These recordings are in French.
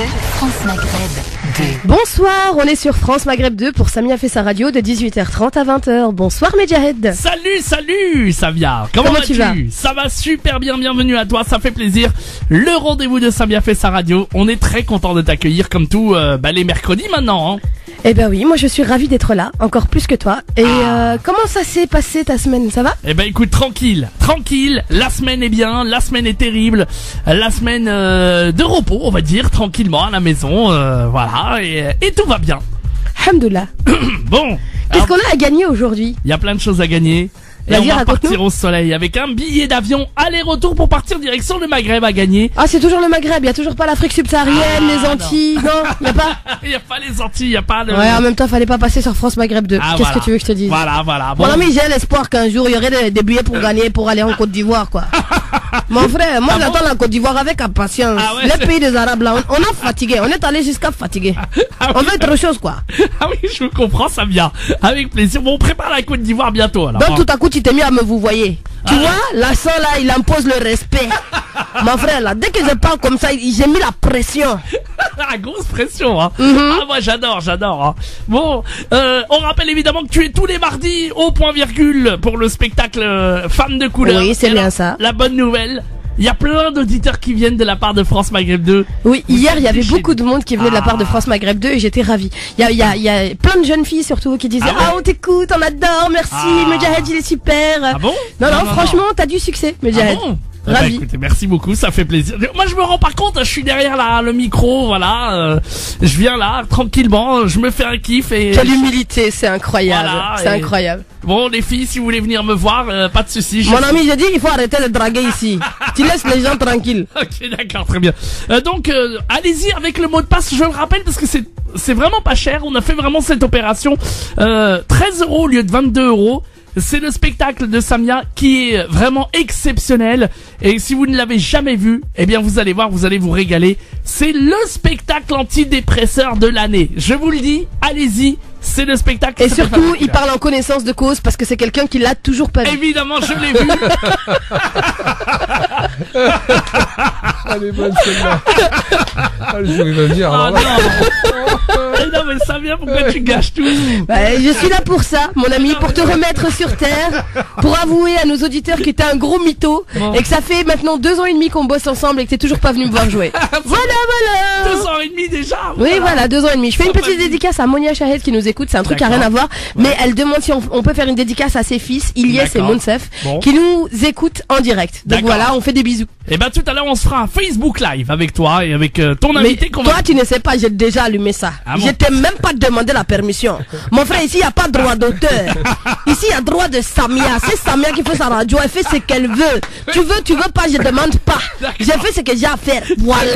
France Maghreb 2. Bonsoir, on est sur France Maghreb 2 pour Samia fait sa radio de 18h30 à 20h. Bonsoir Medjahed. Salut Samia. Comment tu vas-tu? vas? Ça va super bien, bienvenue à toi, ça fait plaisir. Le rendez-vous de Samia fait sa radio. On est très content de t'accueillir comme tout les mercredis maintenant. Hein. Eh ben oui, moi je suis ravie d'être là, encore plus que toi. Et comment ça s'est passé ta semaine, ça va? Eh ben écoute, tranquille. La semaine est bien, la semaine est terrible. La semaine de repos, on va dire, tranquillement à la maison. Voilà, et tout va bien. Alhamdoulilah. Bon. Qu'est-ce qu'on a à gagner aujourd'hui? Il y a plein de choses à gagner. Et Vas-y, on va raconte-nous. partir au soleil avec un billet d'avion aller-retour pour partir direction le Maghreb à gagner. Ah, c'est toujours le Maghreb, y a toujours pas l'Afrique subsaharienne, les Antilles, non, y a pas? Il y a pas les Antilles, il y a pas le... Ouais, en même temps, fallait pas passer sur France Maghreb 2. Ah, Qu'est-ce voilà. que tu veux que je te dise? Voilà. Bon. Mon ami, j'ai l'espoir qu'un jour, il y aurait des billets pour gagner, pour aller en Côte d'Ivoire, quoi. Mon frère, moi, j'attends la Côte d'Ivoire avec impatience. Ah ouais, Les pays des Arabes, là, on a fatigué. On est allé jusqu'à fatiguer. Ah On oui. veut autre chose, quoi. Ah oui, je comprends, ça vient. Avec plaisir. Bon, on prépare la Côte d'Ivoire bientôt, alors. Donc, tout à coup, tu t'es mis à me vous voyez. Tu vois, l'accent, là, il impose le respect. Mon frère, là, dès que je parle comme ça, j'ai mis la pression. La grosse pression, hein. Mhm. Ah, moi, j'adore, hein. Bon, on rappelle évidemment que tu es tous les mardis au point virgule pour le spectacle Femmes de couleur. Oui, c'est Et bien alors, ça. La bonne nouvelle, il y a plein d'auditeurs qui viennent de la part de France Maghreb 2. Oui, Vous hier, êtes il y avait déchaînés. beaucoup de monde qui venait de la part de France Maghreb 2 et j'étais ravie. Il y a plein de jeunes filles surtout qui disaient Ah ouais? ah, on t'écoute, on adore, merci, Ah. Medjahed, il est super. Ah bon? Non, Non, non, franchement, t'as du succès, Ah Medjahed. bon? Eh ben, Ravi. écoutez, merci beaucoup, ça fait plaisir. Moi, je me rends pas compte, je suis derrière le micro, voilà. Je viens là, tranquillement, je me fais un kiff et... Quelle humilité, c'est incroyable. Voilà, C'est et- incroyable. Bon, les filles, si vous voulez venir me voir, pas de soucis. Mon ami, je dis, il faut arrêter de draguer ici. Tu laisses les gens tranquilles. Ok, d'accord, très bien. Donc, allez-y avec le mot de passe, je le rappelle, parce que c'est vraiment pas cher. On a fait vraiment cette opération 13 € au lieu de 22 €. C'est le spectacle de Samia qui est vraiment exceptionnel. Et si vous ne l'avez jamais vu, eh bien vous allez voir, vous allez vous régaler. C'est le spectacle antidépresseur de l'année. Je vous le dis, allez-y, c'est le spectacle. Et Ça fait surtout, pas il mal. parle en connaissance de cause parce que c'est quelqu'un qui l'a toujours pas vu. Évidemment, je l'ai vu. Elle est bonne celle-là. Ah, le jour il va venir. Ah alors là. non. Non mais Samia, pourquoi tu gâches tout? Bah, je suis là pour ça, mon ami, pour te remettre sur terre, pour avouer à nos auditeurs que t'es un gros mytho Bon. et que ça fait maintenant 2 ans et demi qu'on bosse ensemble et que t'es toujours pas venu me voir jouer. Voilà. 2 ans et demi déjà. Oui, voilà, 2 ans et demi. Je fais une Oh, petite vas-y. dédicace à Monia Shahed qui nous écoute, c'est un truc à D'accord. rien à voir, mais elle demande si on peut faire une dédicace à ses fils, Ilyes et D'accord. Monsef, Bon. qui nous écoutent en direct. Donc D'accord. voilà, on fait des bisous. Et ben tout à l'heure on se fera un Facebook Live avec toi et avec ton Mais invité qu'on toi, va... tu ne sais pas, j'ai déjà allumé ça. Ah bon? Je t'ai même pas demandé la permission. Mon frère, ici, il n'y a pas de droit d'auteur. Ici, il y a droit de Samia. C'est Samia qui fait sa radio. Elle fait ce qu'elle veut. Tu veux pas, je demande pas. J'ai fait ce que j'ai à faire. Voilà.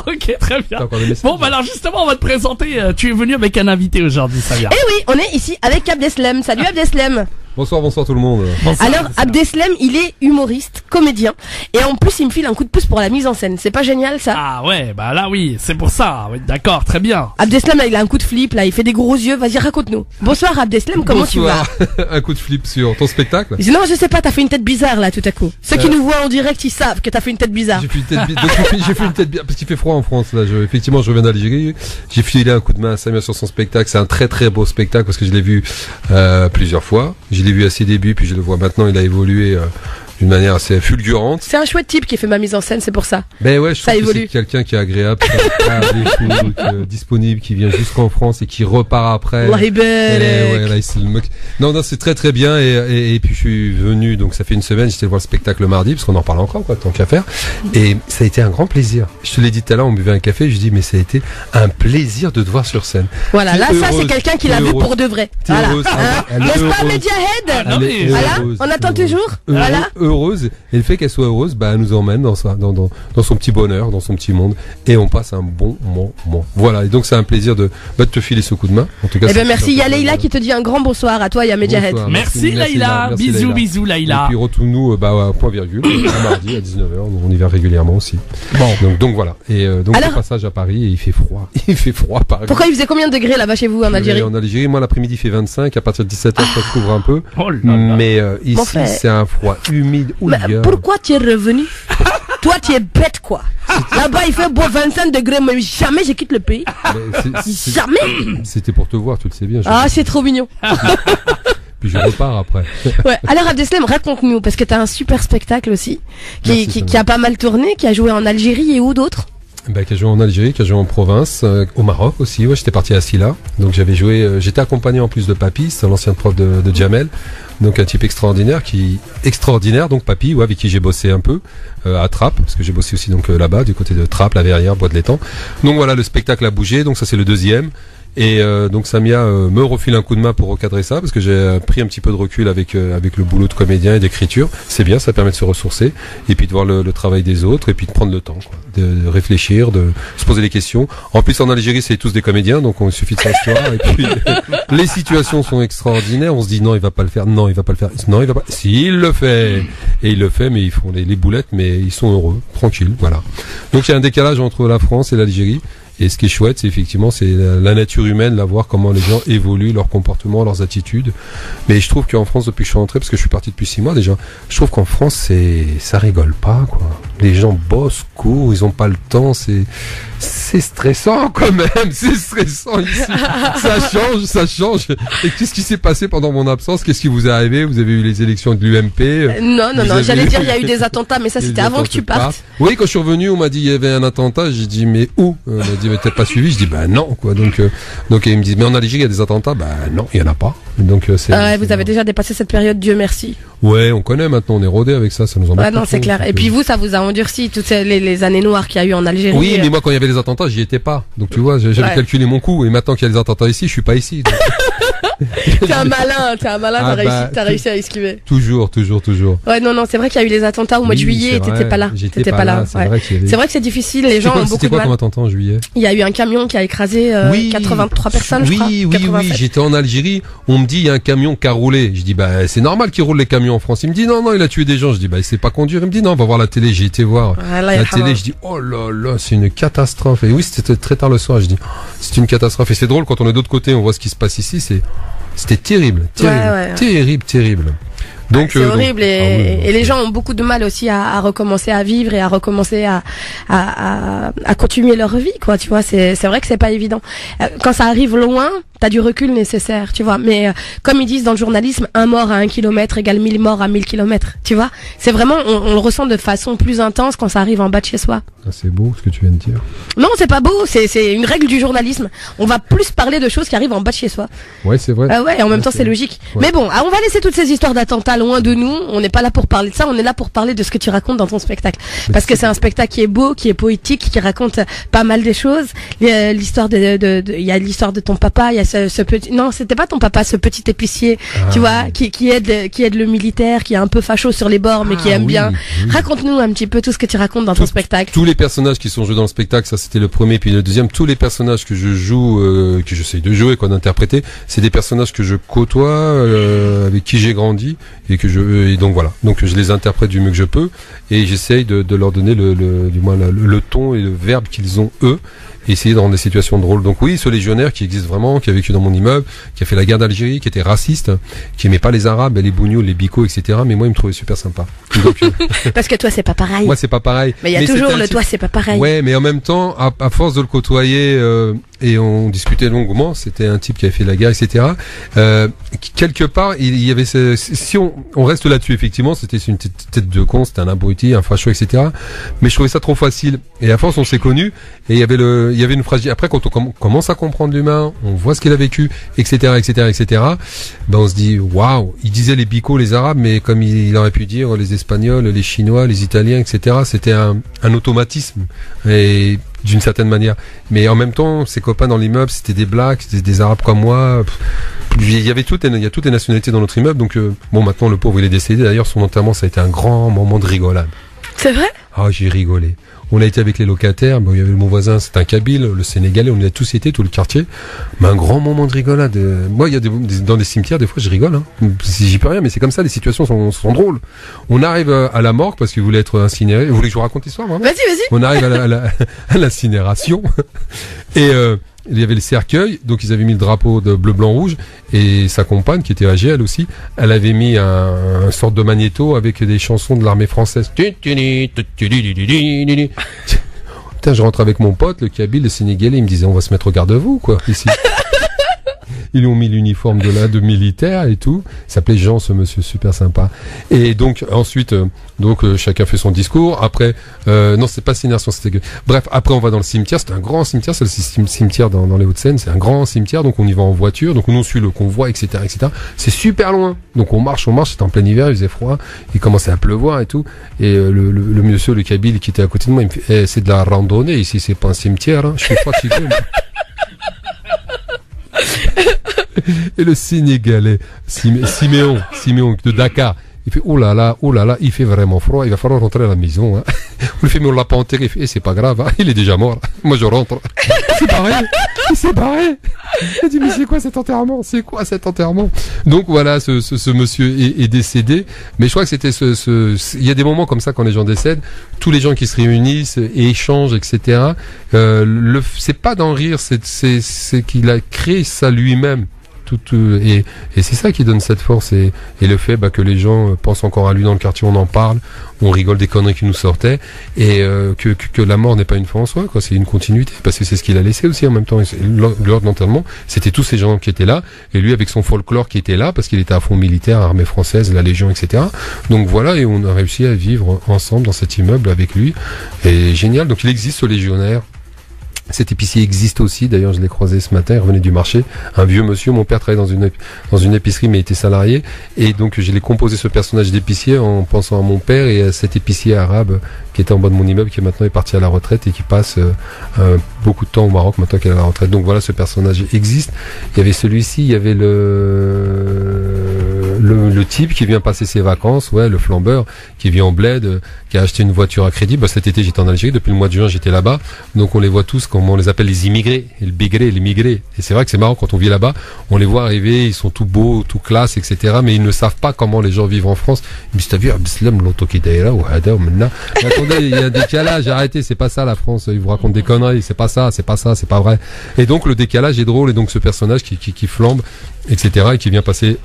Ok, très bien. T'as encore des messages? Bon bah alors justement on va te présenter, tu es venu avec un invité aujourd'hui Samia. Et oui, on est ici avec Abdeslem. Salut Abdeslem. Bonsoir tout le monde. Bonsoir, Alors, Samia. Abdeslem, il est humoriste, comédien. Et en plus, il me file un coup de pouce pour la mise en scène. C'est pas génial, ça? Ah ouais, bah là oui, c'est pour ça, oui, d'accord, très bien. Abdeslem, là, il a un coup de flip, là. Il fait des gros yeux. Vas-y, raconte-nous. Bonsoir, Abdeslem. Comment Bonsoir. Un coup de flip sur ton spectacle. tu vas? Non, je sais pas, t'as fait une tête bizarre, là, tout à coup. Ceux qui nous voient en direct, ils savent que t'as fait une tête bizarre. J'ai fait une tête bizarre. J'ai fait une tête bizarre parce qu'il fait froid en France là. Effectivement, je reviens d'Algérie. J'ai filé un coup de main à Samia sur son spectacle. C'est un très très beau spectacle parce que je l'ai vu plusieurs fois. Je l'ai vu à ses débuts puis je le vois maintenant. Il a évolué d'une manière assez fulgurante. C'est un chouette type qui fait ma mise en scène, c'est pour ça. Ben ouais, je Ça trouve que évolue. c'est quelqu'un qui est agréable, qui est disponible, qui vient jusqu'en France et qui repart après. Allah Et ibarak. ouais, là, il se le moque. Non, c'est très très bien et puis je suis venu, donc ça fait une semaine, j'étais voir le spectacle le mardi, parce qu'on en parle encore, quoi, tant qu'à faire. Et ça a été un grand plaisir. Je te l'ai dit tout à l'heure, on buvait un café, je dis, mais ça a été un plaisir de te voir sur scène. Voilà, T'es là, ça, heureuse, c'est quelqu'un qui t'es l'a vu heureuse. pour de vrai. T'es Voilà. heureuse, Hein elle est N'est-ce pas, heureuse. Medjahed? Ah, non, mais- Elle est Voilà, heureuse, on attend heureuse. toujours. Voilà. Heureuse, et le fait qu'elle soit heureuse, bah, elle nous emmène dans son petit bonheur, dans son petit monde, et on passe un bon moment. Voilà, et donc c'est un plaisir de te filer ce coup de main. En tout cas, Eh c'est ben merci, il y a super. Leïla qui te dit un grand bonsoir à toi et à Medjahed. Bonsoir. Merci Laïla, Merci, bisous Laïla. bisous Et Laïla. puis retrouve-nous à point virgule, le mardi à 19h, on y va régulièrement aussi. Bon. Donc voilà, et donc Alors- le passage à Paris, et il fait froid. Il fait froid à Paris. Pourquoi il faisait combien de degrés là-bas chez vous en Algérie? En Algérie, moi l'après-midi il fait 25, à partir de 17h ça se couvre un peu. Oh là là. Mais Mon ici frère. c'est un froid humide. Mais Ouïa. pourquoi tu es revenu? Toi, tu es bête, quoi. Là-bas, il fait beau 25 degrés, mais jamais je quitte le pays. Jamais. C'était pour te voir, tu le sais bien. Ah, c'est trop mignon. Puis je repars après. Ouais. Alors, Abdeslam, raconte-nous, parce que t'as un super spectacle aussi, qui a pas mal tourné, qui a joué en Algérie et où d'autres? Qui a joué en Algérie, qui a joué en province, au Maroc aussi. Ouais, j'étais parti à Silla. Donc j'avais joué, j'étais accompagné en plus de Papy, c'est l'ancien prof de Jamel. Donc un type extraordinaire donc Papy, ouais, avec qui j'ai bossé un peu à Trappes, parce que j'ai bossé aussi donc là-bas, du côté de Trappes, La Verrière, Bois de l'Étang. Donc voilà, le spectacle a bougé. Donc ça c'est le deuxième. Et donc Samia me refile un coup de main pour recadrer ça, parce que j'ai pris un petit peu de recul avec le boulot de comédien et d'écriture. C'est bien, ça permet de se ressourcer et puis de voir le travail des autres et puis de prendre le temps, quoi, de réfléchir, de se poser des questions. En plus en Algérie c'est tous des comédiens, donc il suffit de s'asseoir et puis les situations sont extraordinaires. On se dit non il va pas le faire, non il va pas le faire, non il va pas. Si il le fait et il le fait, mais ils font les boulettes, mais ils sont heureux, tranquilles, voilà. Donc il y a un décalage entre la France et l'Algérie. Et ce qui est chouette, c'est effectivement la nature humaine, là, voir comment les gens évoluent, leur comportement, leurs attitudes. Mais je trouve qu'en France, depuis que je suis rentré, parce que je suis parti depuis 6 mois déjà, je trouve qu'en France, ça rigole pas, quoi. Les gens bossent, courent, ils ont pas le temps, c'est stressant quand même, c'est stressant ici. Ça change. Et qu'est-ce qui s'est passé pendant mon absence? Qu'est-ce qui vous est arrivé? Vous avez eu les élections de l'UMP? Non, j'allais dire il y a eu des attentats, mais ça c'était avant que tu partes. Oui, quand je suis revenu, on m'a dit il y avait un attentat, j'ai dit mais où? On m'a dit mais t'as pas suivi? Je dis bah non, quoi. Donc ils me disent mais en Algérie il y a des attentats? Bah non, il y en a pas. Donc vous avez déjà dépassé cette période, Dieu merci. Ouais, on connaît maintenant, on est rodé avec ça nous embête. Ah non, c'est clair. Et puis vous, ça vous a endurci toutes les années noires qu'il y a eu en Algérie. Oui, mais moi quand il y avait les attentats, j'y étais pas. Donc tu vois, j'avais calculé mon coup et maintenant qu'il y a les attentats ici, je suis pas ici. Donc... T'es un malin, t'as réussi à esquiver. Toujours. Ouais, non, c'est vrai qu'il y a eu les attentats au mois de juillet et t'étais pas là. T'étais pas là. C'est vrai que c'est difficile, les gens ont beaucoup de mal. C'était quoi comme attentat en juillet? Il y a eu un camion qui a écrasé 83 personnes, je crois. Oui, j'étais en Algérie, on me dit il y a un camion qui a roulé. Je dis bah c'est normal qu'il roule les camions en France. Il me dit non, il a tué des gens. Je dis bah il sait pas conduire. Il me dit non, on va voir la télé. J'ai été voir la télé, je dis oh là là, c'est une catastrophe. Et oui, c'était très tard le soir, je dis c'est une catastrophe. Et c'est drôle quand on est d'autre côté, on voit ce qui se passe ici, c'était terrible. Donc, c'est horrible et les gens ont beaucoup de mal aussi à recommencer à vivre et à recommencer à continuer leur vie, quoi, tu vois, c'est vrai que c'est pas évident. Quand ça arrive loin, t'as du recul nécessaire, tu vois, mais comme ils disent dans le journalisme, 1 mort à 1 kilomètre égale 1000 morts à 1000 kilomètres, tu vois. C'est vraiment, on le ressent de façon plus intense quand ça arrive en bas de chez soi. Ah, c'est beau ce que tu viens de dire. Non, c'est pas beau, c'est une règle du journalisme. On va plus parler de choses qui arrivent en bas de chez soi. Ouais, c'est vrai. Ouais, et en même temps c'est logique. Ouais. Mais bon, on va laisser toutes ces histoires d'attentats loin de nous. On n'est pas là pour parler de ça, on est là pour parler de ce que tu racontes dans ton spectacle. Parce que c'est un spectacle qui est beau, qui est poétique, qui raconte pas mal de choses. L'histoire il y a l'histoire de ton papa, il y a ce petit, non, c'était pas ton papa, ce petit épicier, tu vois, qui aide le militaire, qui est un peu facho sur les bords, mais qui aime bien. Oui. Raconte-nous un petit peu tout ce que tu racontes dans ton spectacle. Tous les personnages qui sont joués dans le spectacle, ça c'était le premier, puis le deuxième, tous les personnages que je joue, que j'essaye de jouer, qu'on interpréter, c'est des personnages que je côtoie, avec qui j'ai grandi, et donc voilà. Donc je les interprète du mieux que je peux, et j'essaye de leur donner du moins le ton et le verbe qu'ils ont eux, et essayer de rendre des situations drôles. Donc oui, ce légionnaire qui existe vraiment, qui a vécu dans mon immeuble, qui a fait la guerre d'Algérie, qui était raciste, qui aimait pas les Arabes, les bougnoules, les bicots, etc. Mais moi, il me trouvait super sympa. Donc, parce que toi, c'est pas pareil. Moi, c'est pas pareil. Mais il y a toujours le toi, c'est pas pareil. Ouais, mais en même temps, à force de le côtoyer, et on discutait longuement, c'était un type qui avait fait la guerre, etc. Quelque part, il y avait si on reste là-dessus, effectivement, c'était une tête de con, c'était un abruti, un facho, etc. Mais je trouvais ça trop facile. Et à force, on s'est connus, et il y avait une fragilité. Après, quand on commence à comprendre l'humain, on voit ce qu'il a vécu, etc., ben on se dit, waouh, il disait les bicots, les Arabes, mais comme il aurait pu dire les Espagnols, les Chinois, les Italiens, etc., c'était un automatisme. Et d'une certaine manière. Mais en même temps, ses copains dans l'immeuble, c'était des blacks, c'était des Arabes comme moi. Il y a toutes les nationalités dans notre immeuble. Donc, bon, maintenant, le pauvre, il est décédé. D'ailleurs, son enterrement, ça a été un grand moment de rigolade. C'est vrai? Ah, j'ai rigolé. On a été avec les locataires. Bon, il y avait mon voisin, c'est un Kabyle, le Sénégalais. On y a tous été, tout le quartier. Mais un grand moment de rigolade. Moi, il y a dans des cimetières, des fois, je rigole. Hein. J'y peux rien, mais c'est comme ça. Les situations sont drôles. On arrive à la morgue parce qu'il voulait être incinéré. Vous voulez que je vous raconte l'histoire, vraiment? Vas-y. On arrive à l'incinération. Et il y avait le cercueil, donc ils avaient mis le drapeau de bleu, blanc, rouge, et sa compagne, qui était âgée elle aussi, elle avait mis un sorte de magnéto avec des chansons de l'armée française. Putain, je rentre avec mon pote, le Kabyle, le Sénégalais, il me disait on va se mettre au garde-à-vous, quoi, ici. Ils lui ont mis l'uniforme de militaire et tout. Il s'appelait Jean, ce monsieur, super sympa. Et donc, ensuite, chacun fait son discours. Après, non, c'est pas Sénation, c'était que... Bref, après, on va dans le cimetière. C'est un grand cimetière, c'est le cimetière dans les Hauts-de-Seine. C'est un grand cimetière, donc on y va en voiture. Donc, on suit le convoi, etc., etc. C'est super loin. Donc, on marche, c'était en plein hiver, il faisait froid. Il commençait à pleuvoir et tout. Et le monsieur, le Kabyle, qui était à côté de moi, il me fait, c'est de la randonnée ici, c'est pas un cimetière, hein. Je suis fatigué, moi. Et le Sénégalais, Siméon de Dakar, il fait oh là là, il fait vraiment froid, il va falloir rentrer à la maison. Hein. On lui fait mais on l'a pas enterré, il fait c'est pas grave, hein. Il est déjà mort. Moi je rentre. C'est pareil, c'est pareil. Il dit mais c'est quoi cet enterrement? Donc voilà, ce monsieur est décédé, mais je crois que c'était il y a des moments comme ça quand les gens décèdent, tous les gens qui se réunissent et échangent, etc. C'est pas d'en rire, c'est qu'il a créé ça lui-même. Et c'est ça qui donne cette force et le fait que les gens pensent encore à lui dans le quartier, on en parle, on rigole des conneries qui nous sortaient et que la mort n'est pas une fin en soi, quoi, c'est une continuité parce que c'est ce qu'il a laissé aussi en même temps. Lors de l'enterrement, c'était tous ces gens qui étaient là et lui avec son folklore qui était là parce qu'il était à fond militaire, armée française, la Légion, etc. Donc voilà, et on a réussi à vivre ensemble dans cet immeuble avec lui et génial. Donc il existe ce légionnaire. Cet épicier existe aussi, d'ailleurs je l'ai croisé ce matin, il revenait du marché, un vieux monsieur, mon père travaillait dans une épicerie mais il était salarié, et donc je l'ai composé ce personnage d'épicier en pensant à mon père et à cet épicier arabe qui était en bas de mon immeuble, qui maintenant est parti à la retraite et qui passe beaucoup de temps au Maroc maintenant qu'il est à la retraite. Donc voilà, ce personnage existe. Il y avait celui-ci, il y avait le type qui vient passer ses vacances, le flambeur, qui vit en bled, qui a acheté une voiture à crédit. Cet été j'étais en Algérie, depuis le mois de juin j'étais là-bas, donc on les voit tous, comme on les appelle les immigrés, et le bigré, les migrés. Et c'est vrai que c'est marrant quand on vit là-bas, on les voit arriver, ils sont tout beaux, tout classe, etc. Mais ils ne savent pas comment les gens vivent en France. Ils me disent, t'as vu, Abdeslam, l'auto qui daïra, ou hada, ou maintenant. Mais attendez, il y a un décalage, arrêtez, c'est pas ça la France, ils vous racontent des conneries, c'est pas ça, c'est pas vrai. Et donc le décalage est drôle, et donc ce personnage qui flambe, etc., et qui vient passer.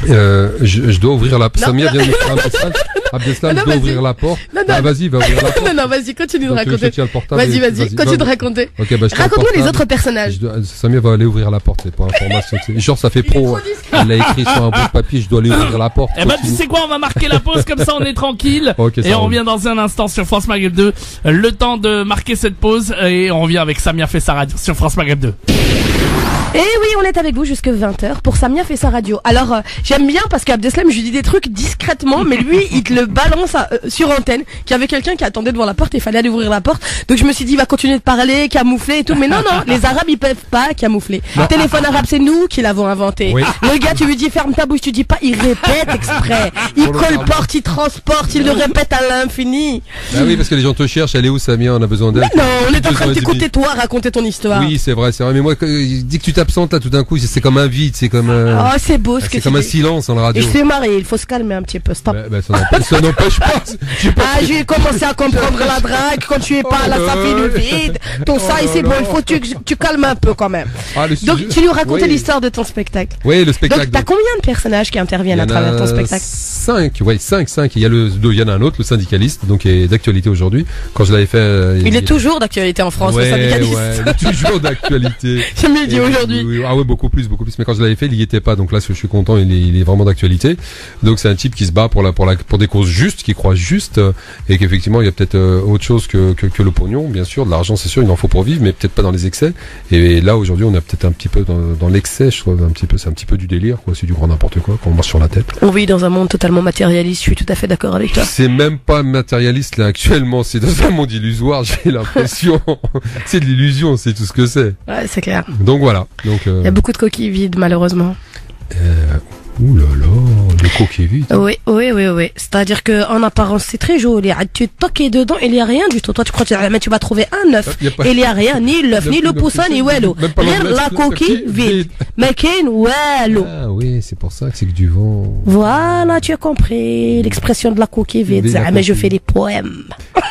Je dois ouvrir la porte. Samia vient de me faire un message. Abdeslam, je dois ouvrir la porte. Vas-y, va ouvrir la porte. Non, vas-y, continue de raconter. Vas-y, continue de raconter. Okay, raconte-nous les autres personnages. Samia va aller ouvrir la porte, c'est pour information. Genre, ça fait pro. Elle l'a écrit sur un bout de papier, je dois aller ouvrir la porte. Tu sais quoi, on va marquer la pause, comme ça on est tranquille. Okay, et on revient dans un instant sur France Maghreb 2. Le temps de marquer cette pause et on revient avec Samia fait sa radio sur France Maghreb 2. Et oui, on est avec vous jusque 20h pour Samia fait sa radio. Alors, j'aime bien parce qu'Abdeslam, je lui dis des trucs discrètement, mais lui, il te le balance sur antenne, qu'il y avait quelqu'un qui attendait devant la porte et il fallait aller ouvrir la porte. Donc je me suis dit, il va continuer de parler, camoufler et tout. Mais non, les Arabes, ils peuvent pas camoufler. Le téléphone arabe, c'est nous qui l'avons inventé. Oui. Le gars, tu lui dis, ferme ta bouche, tu dis pas, il répète exprès. Il colporte, il transporte, il le répète à l'infini. Ah oui, parce que les gens te cherchent, elle est où Samia, on a besoin d'elle. Mais non, on est en train d'écouter toi raconter ton histoire. Oui, c'est vrai. Mais moi, dis que tu t'absentes là tout d'un coup, c'est comme un vide, c'est comme oh, c'est beau ce que c'est comme un silence en radio. Et je suis marié, il faut se calmer un petit peu, stop. Ça n'empêche pas. J'ai commencé à comprendre la drague quand tu es pas là, ça fait le vide. Tout ça ici, bon, il faut que tu calmes un peu quand même. Donc tu nous racontais l'histoire de ton spectacle. Oui, le spectacle. Donc t'as combien de personnages qui interviennent à travers ton spectacle? 5. Il y en a un autre, le syndicaliste, donc qui est d'actualité aujourd'hui. Quand je l'avais fait, il est toujours d'actualité en France, le syndicaliste. Ouais, il est toujours d'actualité. J'ai mieux dit aujourd'hui. Ah ouais, beaucoup plus. Mais quand je l'avais fait, il y était pas. Donc là, je suis content, il est vraiment d'actualité. Donc c'est un type qui se bat pour des causes justes, qui croit juste, et qu'effectivement, il y a peut-être autre chose que le pognon, bien sûr. De l'argent, c'est sûr, il en faut pour vivre, mais peut-être pas dans les excès. Et là, aujourd'hui, on est peut-être un petit peu dans l'excès, je trouve, c'est un petit peu du délire, quoi. C'est du grand n'importe quoi, quand on marche sur la tête. On vit dans un monde totalement matérialiste, je suis tout à fait d'accord avec toi. C'est même pas matérialiste, là, actuellement. C'est dans un monde illusoire, j'ai l'impression. C'est de l'illusion, c'est tout ce que c'est. Ouais, c'est clair. Donc voilà. Il y a beaucoup de coquilles vides, malheureusement. Ouh là là, Le coquille vide. Oui. C'est-à-dire que en apparence, c'est très joli. Tu toques dedans, il y a rien du tout. Toi, tu crois que tu vas trouver un œuf. Il y a rien, ni l'œuf, ni le poussin, ni wello. Rien la coquille vide. Mais qu'un wello. Ah oui, c'est pour ça que c'est que du vent. Voilà, tu as compris l'expression de la coquille vide. Mais je fais des poèmes.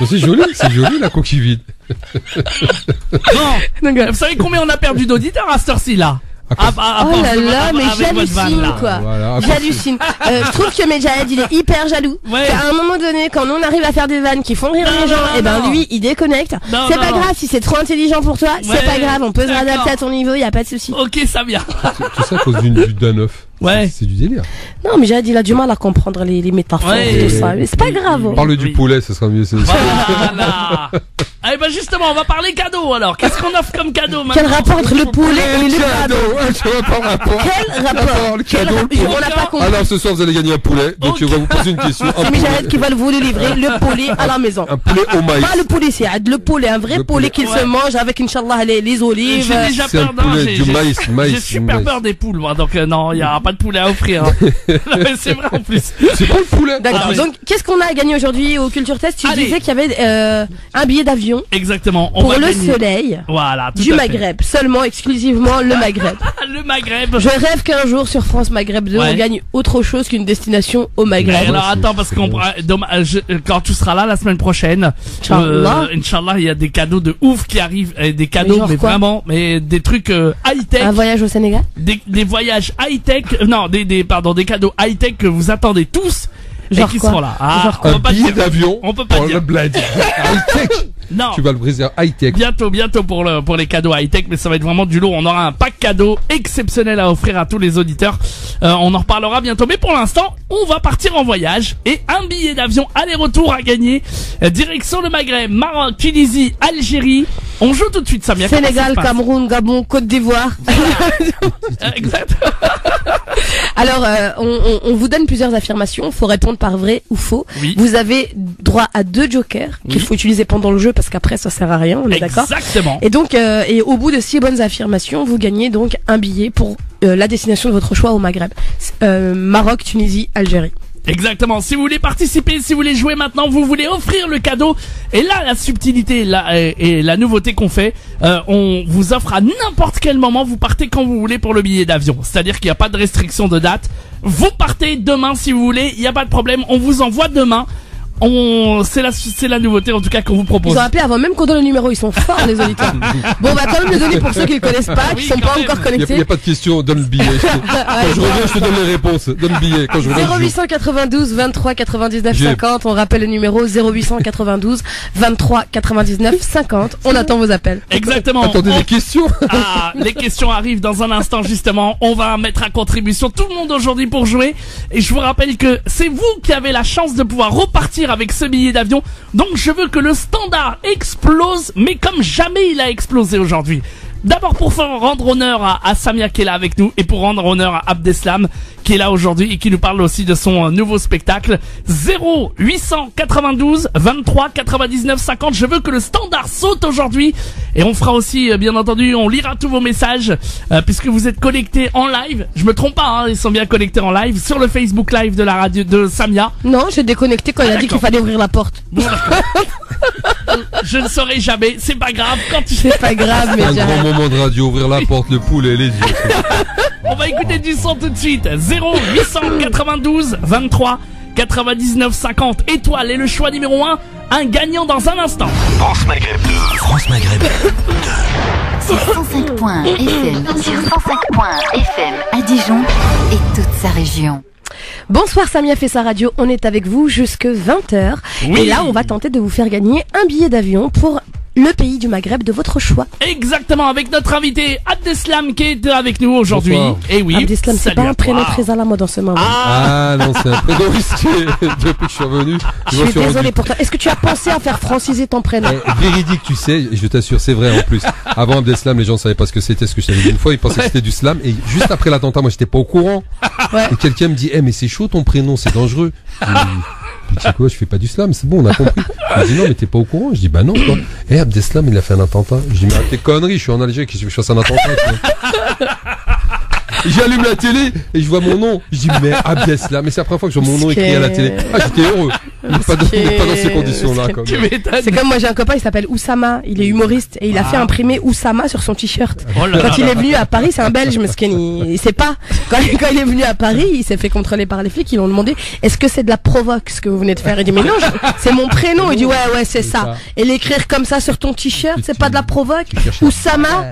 C'est joli la coquille vide. Bon, vous savez combien on a perdu d'auditeurs à cette heure-ci là? Oh là là, mais j'hallucine quoi. Voilà. J'hallucine. Je trouve que Medjahid il est hyper jaloux. Ouais. À un moment donné, quand on arrive à faire des vannes qui font rire les gens, et ben lui il déconnecte. C'est pas grave, si c'est trop intelligent pour toi, c'est pas grave, on peut se réadapter à ton niveau, y a pas de souci. Ok, ça vient. Tout ça à cause d'un œuf. Ouais. C'est du délire. Non, mais Medjahid il a du mal à comprendre les métaphores et tout ça. Mais c'est pas grave. Parle du poulet, ce sera mieux. Voilà. Eh ben justement, on va parler cadeau alors. Qu'est-ce qu'on offre comme cadeau maintenant? Quel rapport entre le poulet et le cadeau? Quel rapport? Le cadeau. On l'a pas compris. Alors ce soir vous allez gagner un poulet. Donc on va vous poser une question. C'est Medjahid qui va vous le livrer, le poulet à la maison. Un poulet au maïs. Pas le poulet, c'est le poulet, un vrai poulet qu'il se mange avec Inch'Allah les olives. J'ai déjà C'est un peur poulet du maïs. J'ai super peur des poules moi, donc non, il y aura pas de poulet à offrir. Non, mais c'est vrai en plus. C'est pas le poulet. D'accord. Ah oui. Donc, qu'est-ce qu'on a à gagner aujourd'hui au Culture Test? Tu Allez. disais qu'il y avait un billet d'avion Exactement. On pour va le gagner. soleil Voilà. Tout du à fait. Maghreb, seulement, exclusivement le Maghreb. Le Maghreb. Je rêve qu'un jour sur France Maghreb 2, Ouais. on gagne autre chose qu'une destination au Maghreb. Alors attends parce qu'on quand tu seras là la semaine prochaine, Inch'Allah. Inch'Allah, il y a des cadeaux de ouf qui arrivent, des cadeaux genre mais quoi? vraiment, mais des trucs high tech, Un voyage au Sénégal? des voyages high tech, non des cadeaux high tech que vous attendez tous Genre et qui quoi? seront là. Genre on Un peut pas billet dire. d'avion. On peut pas pour dire. le bled. High-tech. Non. Tu vas le briser high-tech. Bientôt pour les cadeaux high-tech, mais ça va être vraiment du lourd. On aura un pack cadeau exceptionnel à offrir à tous les auditeurs. On en reparlera bientôt, mais pour l'instant, on va partir en voyage et un billet d'avion aller-retour à gagner. Direction le Maghreb, Maroc, Tunisie, Algérie. On joue tout de suite, Samia. Comment ça Sénégal, se passe Cameroun, Gabon, Côte d'Ivoire. Exact. Alors, on vous donne plusieurs affirmations. Faut répondre par vrai ou faux. Oui. Vous avez droit à 2 jokers qu'il faut utiliser pendant le jeu parce qu'après ça sert à rien. On est d'accord? Exactement. Et donc, et au bout de 6 bonnes affirmations, vous gagnez donc un billet pour la destination de votre choix au Maghreb. Maroc, Tunisie, Algérie. Exactement. Si vous voulez participer, si vous voulez jouer maintenant, vous voulez offrir le cadeau. Et là, la subtilité et la nouveauté qu'on fait, on vous offre à n'importe quel moment. Vous partez quand vous voulez pour le billet d'avion. C'est-à-dire qu'il n'y a pas de restriction de date. Vous partez demain si vous voulez. Il n'y a pas de problème. On vous envoie demain. C'est la nouveauté en tout cas qu'on vous propose. Ils ont appelé avant même qu'on donne le numéro. Ils sont forts les auditeurs. Bon, on va quand même le donner pour ceux qui le connaissent pas, Oui, qui sont quand pas même. encore Il n'y connectés. a pas de question, donne le billet. Quand je reviens, je te donne les réponses. Donne le billet. Quand je reviens, je joue. 0892 23 99 50. On rappelle le numéro 0892 23 99 50. On attend vos appels. Exactement. Attendez des questions. Ah, les questions arrivent dans un instant justement. On va mettre à contribution tout le monde aujourd'hui pour jouer. Et je vous rappelle que c'est vous qui avez la chance de pouvoir repartir avec ce billet d'avion. Donc je veux que le standard explose, mais comme jamais il a explosé aujourd'hui. D'abord pour rendre honneur à Samia qui est là avec nous et pour rendre honneur à Abdeslam qui est là aujourd'hui et qui nous parle aussi de son nouveau spectacle. 0892 23 99 50. Je veux que le standard saute aujourd'hui et on fera aussi, bien entendu, on lira tous vos messages puisque vous êtes connectés en live. Je me trompe pas, hein, ils sont bien connectés en live sur le Facebook Live de la radio de Samia. Non, j'ai déconnecté quand il a dit qu'il fallait ouvrir la porte. Bon, d'accord. Je ne saurai jamais, c'est pas grave. Quand tu C'est pas grave, mais Un grand moment de radio, ouvrir la porte, le poulet et les yeux. On va écouter du son tout de suite. 0892 23 99 50. Étoile et le choix numéro 1. Un gagnant dans un instant. France Maghreb 2. France Maghreb 2. Sur 105.FM, sur 105.FM à Dijon et toute sa région. Bonsoir, Samia fait sa radio. On est avec vous jusque 20h. Oui. Et là, on va tenter de vous faire gagner un billet d'avion pour le pays du Maghreb de votre choix. Exactement, avec notre invité Abdeslam qui est avec nous aujourd'hui. Bonsoir. Et oui. Abdeslam, c'est salut pas à un prénom toi. très à la mode en ce moment. Ah non, c'est un prénom risqué. Depuis que je suis revenu, Je suis désolée pour toi. Est-ce que tu as pensé à faire franciser ton prénom? Véridique, tu sais, et je t'assure, c'est vrai en plus. Avant Abdeslam, les gens savaient pas ce que c'était, ce que je t'avais dit une fois, ils pensaient que c'était du slam, et juste après l'attentat, moi j'étais pas au courant. Ouais. Et quelqu'un me dit, mais c'est chaud ton prénom, c'est dangereux. Je dis quoi, je fais pas du slam, c'est bon, on a compris. Il me dit non, mais t'es pas au courant. Je dis bah non, quoi. Abdeslam, il a fait un attentat. Je dis mais arrête tes conneries, je suis en Algérie, qu'est-ce que je fasse un attentat, quoi. J'allume la télé et je vois mon nom. Je dis, mais Abdeslam là. Mais c'est la première fois que je vois mon nom écrit à la télé. Ah, j'étais heureux. Il n'est pas dans ces conditions-là, quand Tu même. m'étonnes. C'est comme moi, j'ai un copain, il s'appelle Oussama. Il est humoriste et il a fait imprimer Oussama sur son t-shirt. Oh là Quand là il là. est venu à Paris, c'est un Belge, mesquin, il sait pas. Quand il est venu à Paris, il s'est fait contrôler par les flics. Ils lui ont demandé, est-ce que c'est de la provoque ce que vous venez de faire? Il dit, mais non, c'est mon prénom. Il dit, ouais, c'est ça. Et l'écrire comme ça sur ton t-shirt, c'est pas de la provoque? Oussama.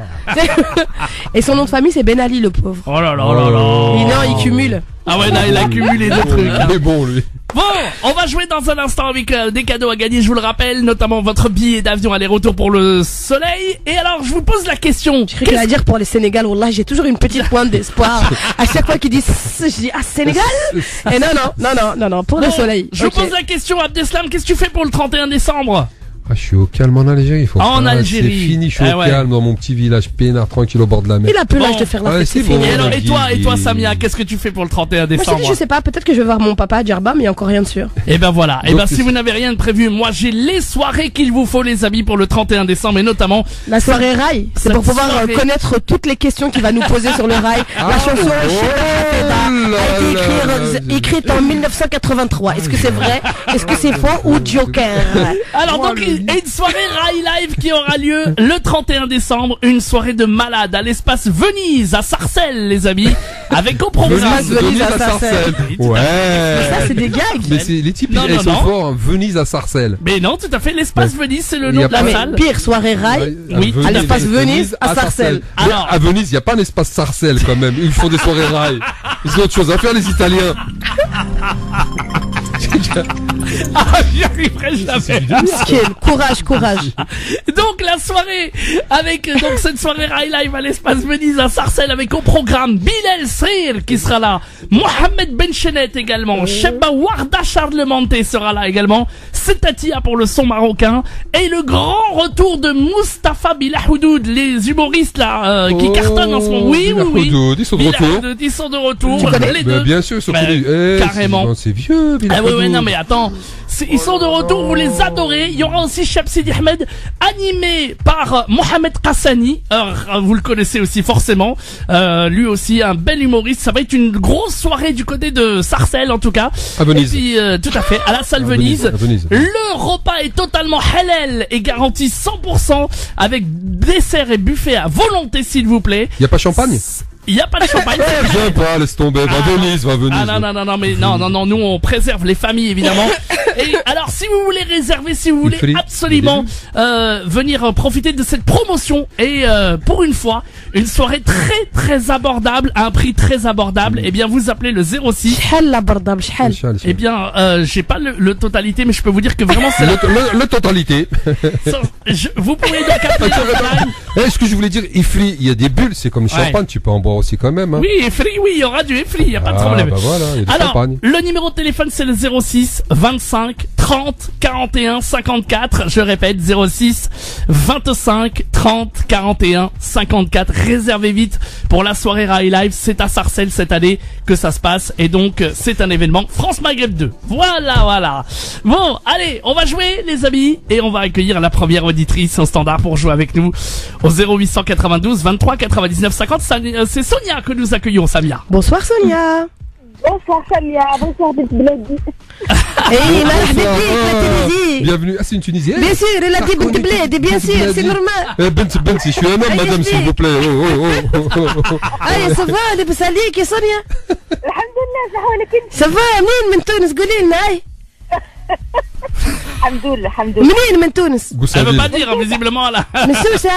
Et son nom de famille, c'est Ben Ali, le pauvre. Oh là là là là. Il cumule. Ah ouais, là, il a cumulé deux trucs. hein. Il est bon, lui. Bon, on va jouer dans un instant avec des cadeaux à gagner, je vous le rappelle, notamment votre billet d'avion aller-retour pour le soleil. Et alors, je vous pose la question. Je crois qu'il va dire pour les Sénégal, wallah, j'ai toujours une petite pointe d'espoir. À chaque fois qu'il dit, je dis, ah, Sénégal? Et non, pour le soleil. Je vous Ok. pose la question, Abdeslam, qu'est-ce que tu fais pour le 31 décembre? Ah, je suis au calme en Algérie. Il faut En pas. Algérie. C'est fini, je suis Ah au ouais. calme dans mon petit village peinard, tranquille au bord de la mer. Il a plus l'âge Bon. de faire la Ouais, fête, c'est c'est bon. fini. Et alors, et toi, Guy. Samia, qu'est-ce que tu fais pour le 31 Moi, je te décembre? dis, je sais pas, peut-être que je vais voir mon papa à Djerba, mais il y a encore rien de sûr. Et ben voilà. Et Donc, ben si vous n'avez rien de prévu, moi j'ai les soirées qu'il vous faut, les amis, pour le 31 décembre, et notamment La soirée rail, c'est Cette pour pouvoir soirée. connaître toutes les questions qu'il va nous poser sur le rail. La chanson a été écrite en 1983. Est-ce que c'est vrai? Est-ce que c'est faux ou joker? Alors donc une soirée Rai Live qui aura lieu le 31 décembre, une soirée de malade à l'espace Venise à Sarcelles, les amis, avec au programme. Venise à Sarcelles. Ouais. Ça, c'est des gags. Mais c'est, les types, Non, ils non, sont non. forts, hein. Venise à Sarcelles. Mais non, tout à fait, l'espace Venise, c'est le Il y nom a de la pas- Mais salle. pire, soirée rail. Oui, à l'espace Venise à Sarcelles. Mais Alors- à Venise, il n'y a pas un espace Sarcelles quand même. Ils font des soirées rail. Ils ont autre chose à faire, les Italiens. Ah, j'y arriverai jamais. Miskin, courage. Donc la soirée avec donc cette soirée Rai Live à l'espace Venise à Sarcelles avec au programme Bilal Srir qui sera là, Mohamed Benchenet également, Sheba Warda Charlemente sera là également, Setatia pour le son marocain et le grand retour de Mustapha Bilahoudoud, les humoristes là qui cartonnent en ce moment. Oui, Bilahoudoud, ils sont de retour. Bilahoudoud, ils sont de retour. Tu connais les Bah, deux. bien sûr, ils sont Bah, connus. carrément. C'est vieux, Ah Bilahoudoud. ouais, non mais attends, ils sont de retour, vous les adorez. Il y aura aussi Cheb Sidi Ahmed, animé par Mohamed Qassani. Vous le connaissez aussi forcément. Lui aussi un bel humoriste. Ça va être une grosse soirée du côté de Sarcelles en tout cas. À Venise. Et puis tout à fait, à la salle À Venise. Venise. Le repas est totalement halal et garanti 100% avec dessert et buffet à volonté s'il vous plaît. Il n'y a pas champagne? Il n'y a pas de champagne. Viens pas, laisse tomber. Va Venise, va Venise. Ah non, mais non, nous on préserve les familles évidemment. Et alors si vous voulez réserver, si vous voulez frites, absolument venir profiter de cette promotion et pour une fois, une soirée très abordable, à un prix très abordable, eh bien vous appelez le 06. Shhal la bardab, shhal. Eh bien j'ai pas le totalité mais je peux vous dire que vraiment c'est Le totalité. vous pouvez donc appeler la hotline. Ce que je voulais dire, Ifri, il y a des bulles, c'est comme le Ouais. champagne, tu peux en boire aussi quand même. Hein. Oui, Efri, oui, il y aura du Efri, il n'y a pas de Ah, problème. bah voilà, il y a du Alors, champagne. le numéro de téléphone, c'est le 06 25 30 41 54. Je répète, 06 25 30 41 54. Réservez vite pour la soirée Rai Live. C'est à Sarcelles cette année que ça se passe. Et donc, c'est un événement France-Maghreb 2. Voilà. Bon, allez, on va jouer, les amis. Et on va accueillir la première auditrice en standard pour jouer avec nous au 0892 23 99 50. C'est Sonia que nous accueillons, Samia. Bonsoir Sonia. Bonsoir Samia, bonsoir Bledi. Hey, marhaba bik, la Tunisie. Bienvenue. Ah, c'est une Tunisienne? Bien sûr, elle a dit Bint Bled, bien sûr, c'est normal. Bent, je suis un homme, madame, s'il vous plaît. Oh. Allez, ça va, لاباس عليك يا سونيا؟ الحمد لله صحولك انت. Ça va, منين من تونس قولي لنا هاي؟ الحمد لله. منين من تونس؟ Elle veut pas dire, visiblement, là. من سوسة؟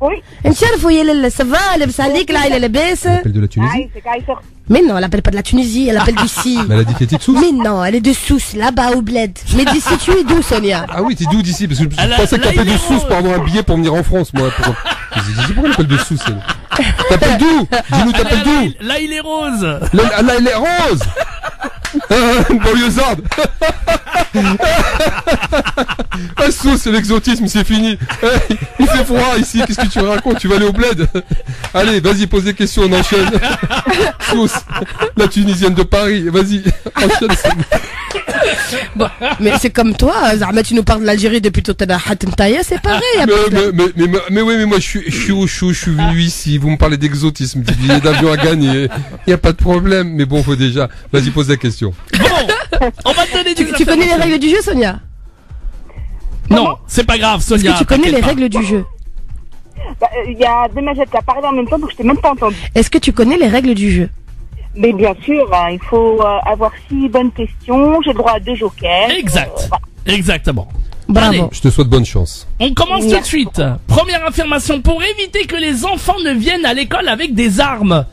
Oui. نشرفوا يا لالا، ça va, لاباس عليك العائلة لاباس؟ Elle appelle de la Tunisie? عايشك عايش اختي. Mais non, elle appelle pas de la Tunisie, elle appelle d'ici. Mais elle a dit qu'elle était de Sousse? Mais non, elle est de Sousse, là-bas au bled. Mais d'ici, tu es d'où, Sonia? Ah oui, t'es d'où d'ici? Parce que je Elle a- pensais que là, t'appelles il de est Sousse rose. pour avoir un billet pour venir en France, moi. Je dis, pourquoi elle appelle de Sousse, elle? T'appelles d'où? Dis-nous, t'appelles d'où? Là, il est rose. Là, elle est rose! Une banlieusarde! Sous, c'est l'exotisme, c'est fini. Il fait froid ici, qu'est-ce que tu racontes? Tu vas aller au bled? Allez, vas-y, pose des questions, on enchaîne. Sous, la Tunisienne de Paris, vas-y, enchaîne. Bon, mais c'est comme toi, Zahma, tu nous parles de l'Algérie depuis tout à l'heure. C'est pareil. Mais oui, mais moi je suis au chaud, je suis venu ici. Vous me parlez d'exotisme, du billet d'avion à gagner. Il y a pas de problème. Mais bon, faut déjà. Vas-y, pose la question. Bon, on va te donner des Tu connais les règles du jeu, Sonia? Non, c'est pas grave, Sonia. Est-ce que tu connais les t'inquiète pas. règles du jeu? Il y a deux majettes qui a parlé en même temps, donc je t'ai même pas entendu. Est-ce que tu connais les règles du jeu? Mais bien sûr, hein, il faut avoir 6 bonnes questions. J'ai le droit à 2 jokers. Exact. Exactement. Bravo. Allez. Je te souhaite bonne chance. On commence tout de suite. Première affirmation. Pour éviter que les enfants ne viennent à l'école avec des armes,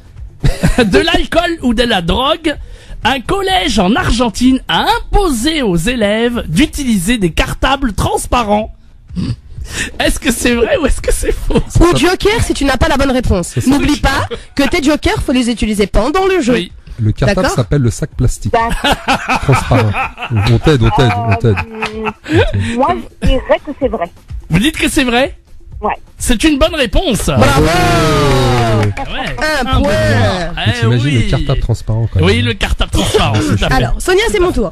de l'alcool ou de la drogue, un collège en Argentine a imposé aux élèves d'utiliser des cartables transparents. Est-ce que c'est vrai ou est-ce que c'est faux? Ou joker si tu n'as pas la bonne réponse. N'oublie pas que tes jokers, faut les utiliser pendant le jeu. Oui. Le cartable D'accord. s'appelle le sac plastique. D'accord. Transparent. On t'aide. Moi, je dirais que c'est vrai. Vous dites que c'est vrai? Ouais. C'est une bonne réponse. Bravo. Ouais. Un point. Eh T'imagines oui. le cartable transparent quand même. Oui, le cartable transparent. tout à fait. Alors, Sonia, c'est mon tour.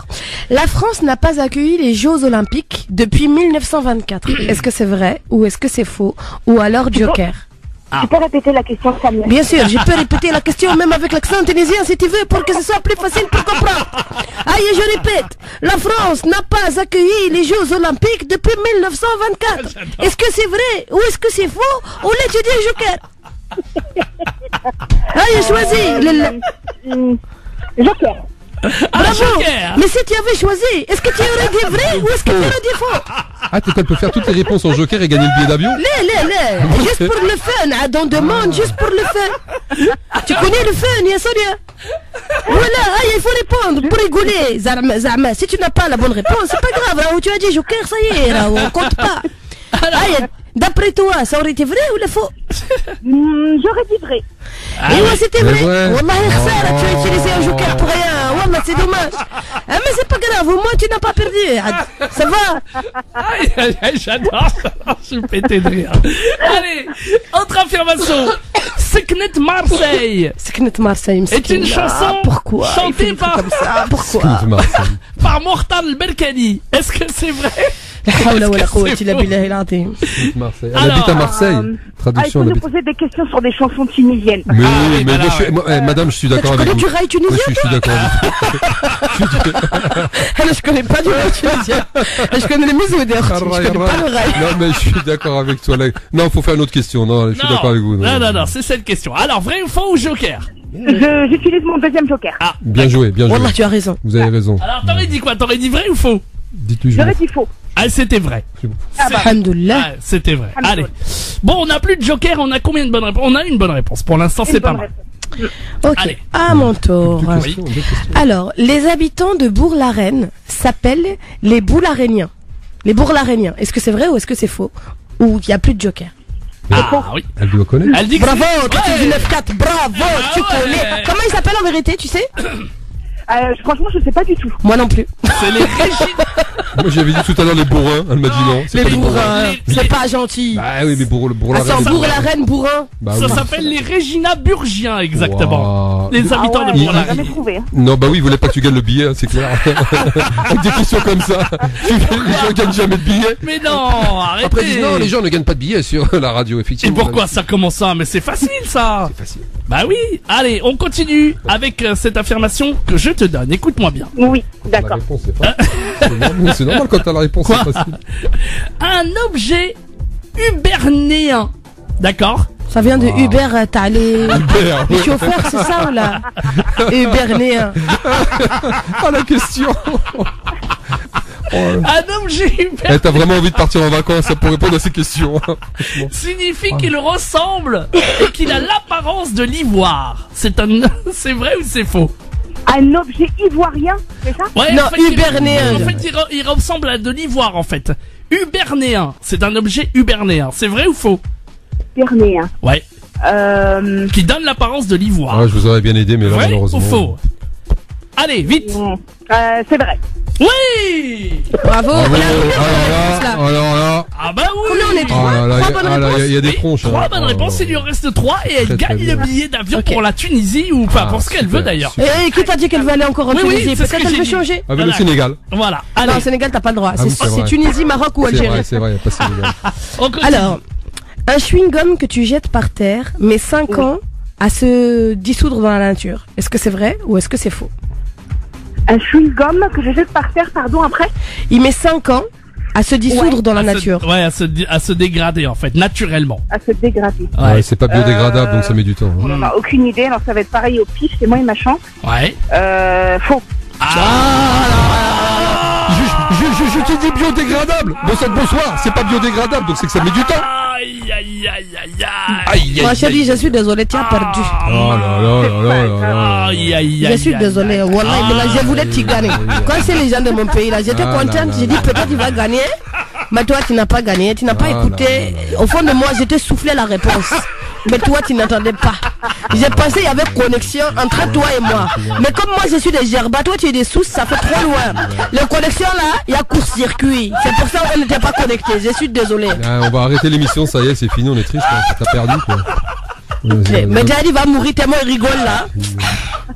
La France n'a pas accueilli les Jeux Olympiques depuis 1924. Est-ce que c'est vrai ou est-ce que c'est faux? Ou alors joker? Tu peux répéter la question, Samia? Bien sûr, je peux répéter la question même avec l'accent tunisien si tu veux pour que ce soit plus facile pour comprendre. Aïe, je répète, la France n'a pas accueilli les Jeux Olympiques depuis 1924. Est-ce que c'est vrai ou est-ce que c'est faux? Ou là tu dis joker? Aïe, choisis. Joker. Bravo. joker. Mais si tu avais choisi, est-ce que tu aurais dit vrai ou est-ce que tu aurais dit faux? Ah, elle peut faire toutes les réponses en joker et gagner le billet d'avion? Là, juste pour le fun, on demande juste pour le fun. Tu connais le fun, ya Sonia? Voilà, aïe, il faut répondre pour rigoler. Zahma, si tu n'as pas la bonne réponse, c'est pas grave, là où tu as dit joker, ça y est, là, on compte pas. Aïe, d'après toi, ça aurait été vrai ou le faux? J'aurais dit vrai. Et ouais, c'était C'est vrai. vrai. Wallah, khsara, tu as utilisé un joker pour rien. Wallah, c'est dommage. Ah, mais c'est pas grave, au moins tu n'as pas perdu. Ça va? Aïe, aïe, aïe, j'adore. Je suis pété de rire. Allez, autre affirmation. Seknet Marseille Seknet Marseille, est une chanson pourquoi il fait chantée des trucs par, comme ça? Pourquoi? par Mortal Belkani. Est-ce que c'est vrai? La hawla wa la Est-ce que quwwata c'est illa faux? billahi al-azim. Marseille. Elle Alors, habite à Marseille. Il Traduction, faut elle nous habite. poser des questions sur des chansons tunisiennes. Mais Ah oui, oui, mais bah moi, là, ouais. madame, je suis Tu d'accord avec connais vous. du rail Moi, tunisien? je suis d'accord avec vous. Je connais pas du rail tunisien. Je connais les Mizouder. Je connais pas le rail. Non, mais je suis d'accord avec toi. Là. Non, faut faire une autre question. Non, je suis d'accord avec vous. Non, c'est cette question. Alors, vrai ou faux ou joker? J'utilise mon deuxième joker. Ah, Bien joué, bien joué. Wallah, tu as raison. Vous avez raison. alors t'aurais dit quoi? T'aurais dit vrai ou faux? Dites-lui, je J'aurais dit faux. Ah, c'était vrai. Alhamdoulilah. Ah, c'était vrai. Allez. Bon, on n'a plus de joker, on a combien de bonnes réponses? On a une bonne réponse. Pour l'instant, c'est pas mal. Ok, Allez. à mon tour. Deux questions, deux questions. Alors, les habitants de Bourg-la-Reine s'appellent les Bourg-la-Réniens. Les Bourg-la-Réniens. Est-ce que c'est vrai ou est-ce que c'est faux? Ou il n'y a plus de joker? Ah oui. Elle doit connaître. Elle dit que Bravo, c'est- 99.4, bravo, tu ouais. connais. Comment il s'appelle en vérité, tu sais? Franchement, je sais pas du tout. Moi non plus. c'est les Régis. Moi, j'avais dit tout à l'heure les bourrins. Elle m'a dit non. C'est Les pas les bourrins. bourrins, Les- c'est pas gentil. Bah oui, mais pour la Ah, c'est en reine. Bourg-la-Reine, bourrin. Bah Ça oui. s'appelle les Régina Burgiens, exactement. Wow. Les habitants Ah ouais, de j'ai Bourg-la-Reine. jamais trouvé. Hein. Non, bah oui, il voulait pas que tu gagnes le billet, hein, c'est clair. Avec des questions comme ça. Les gens gagnent jamais de billets. Mais non, arrêtez. Après, ils disent non, les gens ne gagnent pas de billets sur la radio, Et effectivement. pourquoi ça commence ça? Mais c'est facile, ça. C'est facile. Bah oui. Allez, on continue avec cette affirmation que je te donne. Écoute-moi bien. Oui, La d'accord. réponse, c'est pas. C'est normal quand t'as la réponse, Quoi c'est facile. Un objet ubernéen. D'accord? Ça vient de Uber, t'as les Super. chauffeurs, c'est ça ou là? Ubernéen. Ah, la question. Oh, Un objet ubernéen t'as vraiment envie de partir en vacances pour répondre à ces questions. Hein. signifie qu'il ressemble et qu'il a l'apparence de l'ivoire. C'est vrai ou c'est faux? Un objet ivoirien, c'est ça? Ouais, Non, en fait, ubernéen. En fait, il ressemble à de l'ivoire, en fait. Ubernéen. C'est un objet ubernéen. C'est vrai ou faux? Bernéen. Ouais. Qui donne l'apparence de l'ivoire. Ah, je vous aurais bien aidé, mais là, Vrai malheureusement. ou faux? Allez, vite. C'est vrai. Oui! Bravo. Bravo. On a combien de Ah, réponses, là? alors là. Ah bah oui. Combien on est trois? Ah là là, Trois bonnes il y a des Oui, tronches. 3 hein. bonnes Oh réponses, là il lui en là. reste 3 et elle Très, très gagne le bien. billet d'avion Ok. pour la Tunisie ou enfin Ah, pour ce qu'elle super, veut d'ailleurs. super. Et qui t'a dit qu'elle veut aller encore en Oui, oui, Tunisie? c'est ce Peut-être que elle j'ai veut dit. changer. Avec le Voilà. Sénégal. Voilà. Ah Allez. non, Sénégal, t'as pas le droit. Ah oui, C'est c'est vrai. Tunisie, Maroc ou C'est Algérie. vrai, il y a pas Sénégal. On continue. Alors, un chewing-gum que tu jettes par terre met 5 ans à se dissoudre dans la nature. Est-ce que c'est vrai ou est-ce que c'est faux? Un chewing-gum que je jette par terre, pardon, après. Il met 5 ans à se dissoudre dans la nature. Ouais, à se dégrader en fait, naturellement. À se dégrader. Ouais, c'est pas biodégradable, donc ça met du temps. hein. On n'en a aucune idée, alors ça va être pareil au pif, c'est moi et ma chance. Ouais. Faux. Je te dis biodégradable. Bonsoir, c'est pas biodégradable, donc c'est que ça met du temps. Aïe, aïe, aïe, aïe, aïe. Moi, chérie, je suis désolée, tu as perdu. Oh là là là là là là. Aïe, aïe, Je aïe. suis aïe, désolée. aïe. Wallah, mais là, je voulais que tu gagnes. Quand c'est les gens de mon pays, là, j'étais Ah là contente. là J'ai dit là peut-être tu vas gagner. Mais toi, tu n'as pas gagné. Tu n'as pas Ah là écouté. là Au fond de moi, j'étais soufflé la réponse. Mais toi, tu n'entendais pas. J'ai pensé qu'il y avait connexion entre toi et moi. Mais comme moi, je suis des gerbas, toi, tu es des sous, ça fait trop loin. La connexion, là, il y a court-circuit. C'est pour ça qu'on n'était pas connectés. Je suis désolée. Ah, on va arrêter l'émission, ça y est, c'est fini, on est triste, quoi. T'as perdu, quoi. Mais Daddy va mourir tellement il rigole, là.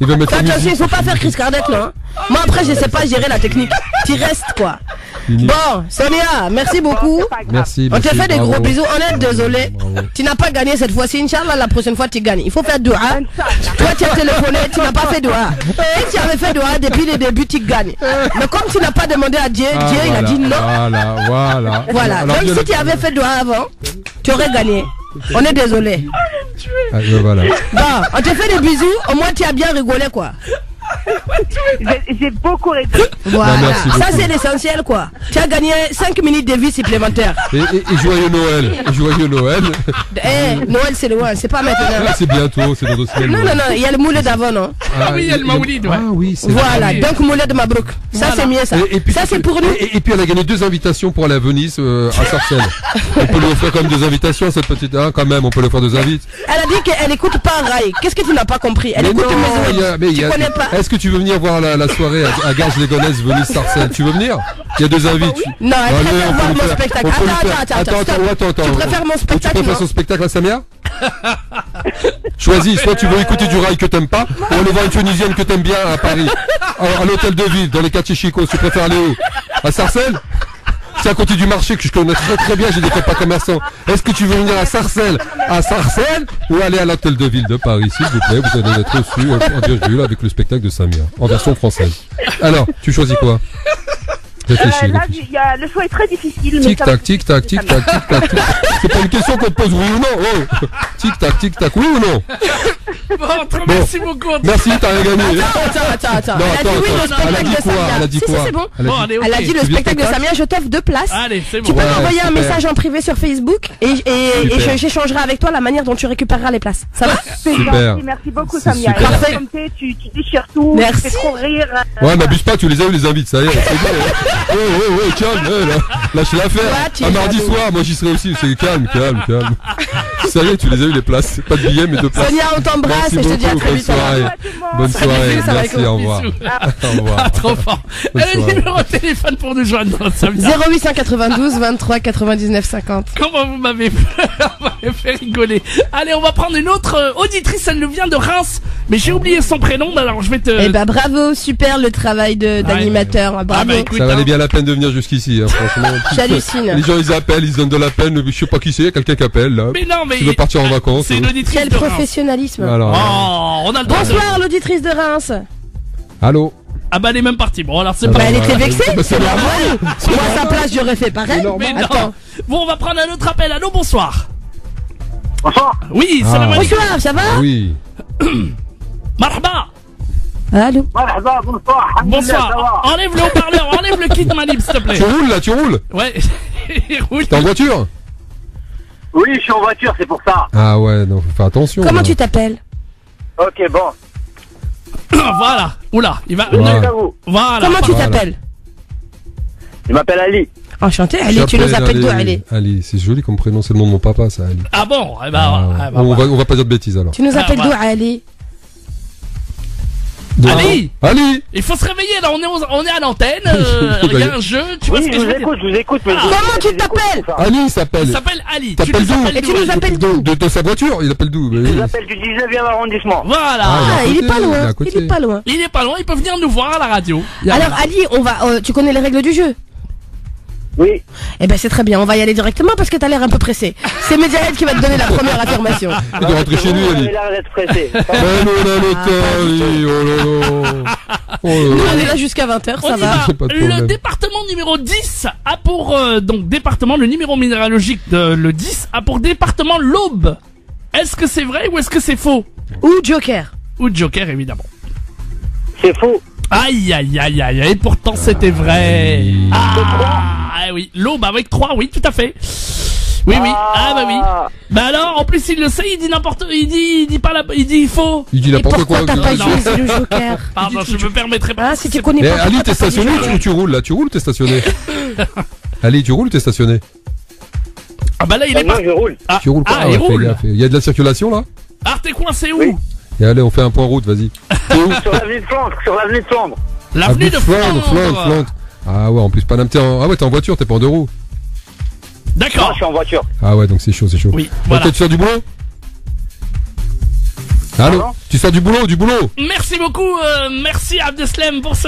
Il va mettre Fais la attention, il musique. faut pas faire Chris Kardec, non? Moi, après, je sais pas gérer la technique. Tu restes, quoi. Fini. Bon, Sonia, merci beaucoup. C'est pas grave. Merci. On te merci, fait des bravo. gros bisous. On est désolé. Bravo. Tu n'as pas gagné cette fois-ci. Inch'Allah, la prochaine fois, tu gagnes. Il faut faire dua. Toi, tu as téléphoné, tu n'as pas fait dua. Et tu avais fait dua depuis le début, tu gagnes. Mais comme tu n'as pas demandé à Dieu, Ah, Dieu, il a voilà, dit non. Voilà. Voilà. Alors, Même Dieu si le- tu avais fait dua avant, tu aurais gagné. On est désolé. Ah, voilà. Bon, on te fait des bisous. Au moins, tu as bien rigolé, quoi. J'ai beaucoup répondu. Voilà. merci Ça, beaucoup. c'est l'essentiel, quoi. Tu as gagné 5 minutes de vie supplémentaires. Et joyeux Noël. Et joyeux Noël. Eh, Noël, c'est loin. C'est pas maintenant. Ah, c'est bientôt, c'est dans 2 semaines. Non, non, non. Il y a le moulet d'avant, non? Ah oui, il y a le Maoulid, ouais. Ah oui, c'est Voilà. oui. Donc, moulet de Mabrouk. Ça, Voilà. c'est mieux, ça. puis, Ça, c'est pour nous. Et puis elle a gagné 2 invitations pour aller à Venise, à Sarcelles. On peut lui offrir quand même 2 invitations à cette petite, hein, quand même, on peut lui offrir 2 invites. Elle a dit qu'elle écoute pas Rai. Qu'est-ce que tu n'as pas compris? Elle écoute il y a- mais il y Tu a- connais pas? Est-ce que tu veux venir voir la soirée à Garges-les-Gonesse, Venise, Sarcelles? Tu veux venir? Il y a 2 invites. Non, elle Allez, préfère on peut voir lui mon faire- spectacle. on peut lui faire- Attends. Attends. Tu préfères mon Tu spectacle, préfères non? son spectacle à Samia? Choisis, soit tu veux écouter du rail que t'aimes pas, ou aller voir une Tunisienne que t'aimes bien à Paris, à l'hôtel de ville, dans les quartiers chicots. Tu préfères aller où? À Sarcelles? C'est à côté du marché que je connais très très bien, j'ai des copains commerçants. Est-ce que tu veux venir à Sarcelles? À Sarcelles? Ou aller à l'hôtel de ville de Paris, s'il vous plaît? Vous allez être reçu en virgule avec le spectacle de Samia, en version française. Alors, tu choisis quoi? Réfléchis, Là, réfléchis. le choix est très difficile. Mais ça va- Tic-tac, tic-tac, tic-tac, tic-tac, tic. C'est pas une question qu'on te pose oui ou non. Oh. Tic-tac, tic-tac, oui ou non? Bon, merci beaucoup. Merci, t'as rien gagné. Attends. Non, Elle a dit oui, le attends, elle a spectacle dit de quoi? Samia. Elle a dit Si, quoi? c'est bon. Elle a Bon, dit- allez, ok. Elle a dit le Tu veux spectacle de spectacle Samia, je t'offre 2 places. Allez, c'est Tu bon. peux Ouais, m'envoyer un super. message en privé sur Facebook et j'échangerai avec toi la manière dont tu récupéreras les places. Ça va? C'est Super. gentil, merci beaucoup, C'est Samia. super. Parfait. Comme tu déchires tout, Merci. tu fais trop rire. Ouais, m'abuse pas, tu les as eu les invites, ça y est. C'est bon. Ouais, calme, lâche l'affaire. Ouais, tu Un es mardi jaloux. soir, moi j'y serai aussi. C'est calme. Ça y est, tu les as eu les places. Pas de billets, mais 2 places. Sonia, on t'embrasse Merci et je te dis à beaucoup, très bonne vite. ça va? soirée. À tout le monde. Bonne soirée, bisous, ça va, merci, au revoir. bisous. Au revoir. Ah, trop fort. Bonne Elle a le soirée. numéro de téléphone pour nous joindre. Samia. 0892 23 99 50. Comment vous m'avez fait rigoler. Allez, on va prendre une autre auditrice. Elle nous vient de Reims, mais j'ai oublié son prénom. Alors je vais te. Eh ben bravo, super le travail d'animateur. Bravo. Ah bah, écoute, Ça valait hein. bien la peine de venir jusqu'ici, hein, franchement. J'hallucine. Les gens ils appellent, ils se donnent de la peine, je sais pas qui c'est, quelqu'un qui appelle là. Mais non, mais Tu veux partir en vacances, C'est une hein. auditrice Quel de Reims. professionnalisme. Alors, Oh, on a le droit. de- Bonsoir l'auditrice de Reims. allô. Ah bah elle est même partie. Bon alors c'est Ah pas. Bah, elle voilà. était vexée, Bah, c'est normal. Moi à sa place j'aurais fait pareil. C'est normal. Mais non. Attends. Bon, on va prendre un autre appel. Allô, bonsoir. Bonsoir. Oui, Ah. salam alaikum. Bonsoir, ça va? Oui. Marhaba. Allô. Marhaba, bonsoir. Alhamdulillah, ça Bonsoir. va. Enlève le haut-parleur, enlève le kit manip, s'il te plaît. Tu roules là, tu roules. Ouais. Oui. T'es en voiture? Oui, je suis en voiture, c'est pour ça. Ah ouais, non, faut faire attention. Comment là. tu t'appelles? Ok, bon. Voilà. Oula, il va. Voilà. C'est à vous. Voilà. Comment tu Voilà. t'appelles? Je m'appelle Ali. Enchanté, allez, tu nous appelles d'où? Allez. Ali, c'est joli comme prénom, c'est le nom de mon papa, ça, Ali. Ah bon, eh ben, Ah, ah, bah, on voilà. va pas dire de bêtises alors. Tu nous appelles Ah, d'où? voilà. Allez. Ali, Ali. il faut se réveiller là, on est à l'antenne, il y a un jeu, tu vois Oui, ce que je je vous veux dire. écoute, je vous écoute. Mais Comment tu t'appelles? Ali il s'appelle. Il s'appelle Ali. T'appelles Tu nous d'où? appelles Et tu nous d'où, appelles d'où? De sa voiture, il appelle d'où? Je vous appelle du 19e arrondissement. Voilà. Ah, il est côté, pas il est loin. à côté. Il est pas loin. Il est pas loin, il peut venir nous voir à la radio. Y a Alors rien. Ali, on va. Tu connais les règles du jeu? Oui. Eh ben c'est très bien. On va y aller directement parce que t'as l'air un peu pressé. C'est Mediahed qui va te donner la première affirmation. Il doit rentrer chez lui, Vous Ali. avez l'air d'être pressé. Oh là le temps, Ali. Oh là là. Oh Nous là on là. est là jusqu'à 20h, On ça y va. va. C'est pas de Le problème. département numéro 10 a pour donc département, le numéro minéralogique de le 10 a pour département l'Aube. Est-ce que c'est vrai ou est-ce que c'est faux? Ou Joker. Ou Joker évidemment. C'est faux. Aïe aïe aïe aïe, et pourtant c'était vrai. Ah oui, l'Aube avec 3, oui, tout à fait. Oui oui. Ah bah oui. Bah alors, en plus il le sait, il dit n'importe, il dit pas la, il dit faux. Il dit Et n'importe quoi. pourquoi t'as pas non. joué c'est le Joker? Pardon, je me permettrai pas. Ah, si tu connais Eh, pas. Ali, pourquoi t'es t'as pas dit stationné Joker? ou tu roules là? Tu roules ou t'es stationné? Ali, tu roules ou t'es stationné? Ah bah là il est Moi, pas. je roule. Ah, Tu roules pas? ah, ouais, il fais roule. gaffe. Il y a de la circulation là? Ah, t'es coincé où? Oui. Et allez, on fait un point route, vas-y. T'es où? Sur l'avenue de Flandre. Sur l'avenue de Flandre. L'avenue de Flandre. Flandre. Ah ouais, en plus Paname, ah ouais, t'es en voiture, t'es pas en deux roues. Non, D'accord. je suis en voiture. Ah ouais, donc c'est chaud, c'est chaud. Oui, Ok, voilà. tu sors du boulot? Allô? Pardon? Tu sors du boulot? Merci beaucoup, merci Abdeslam pour ce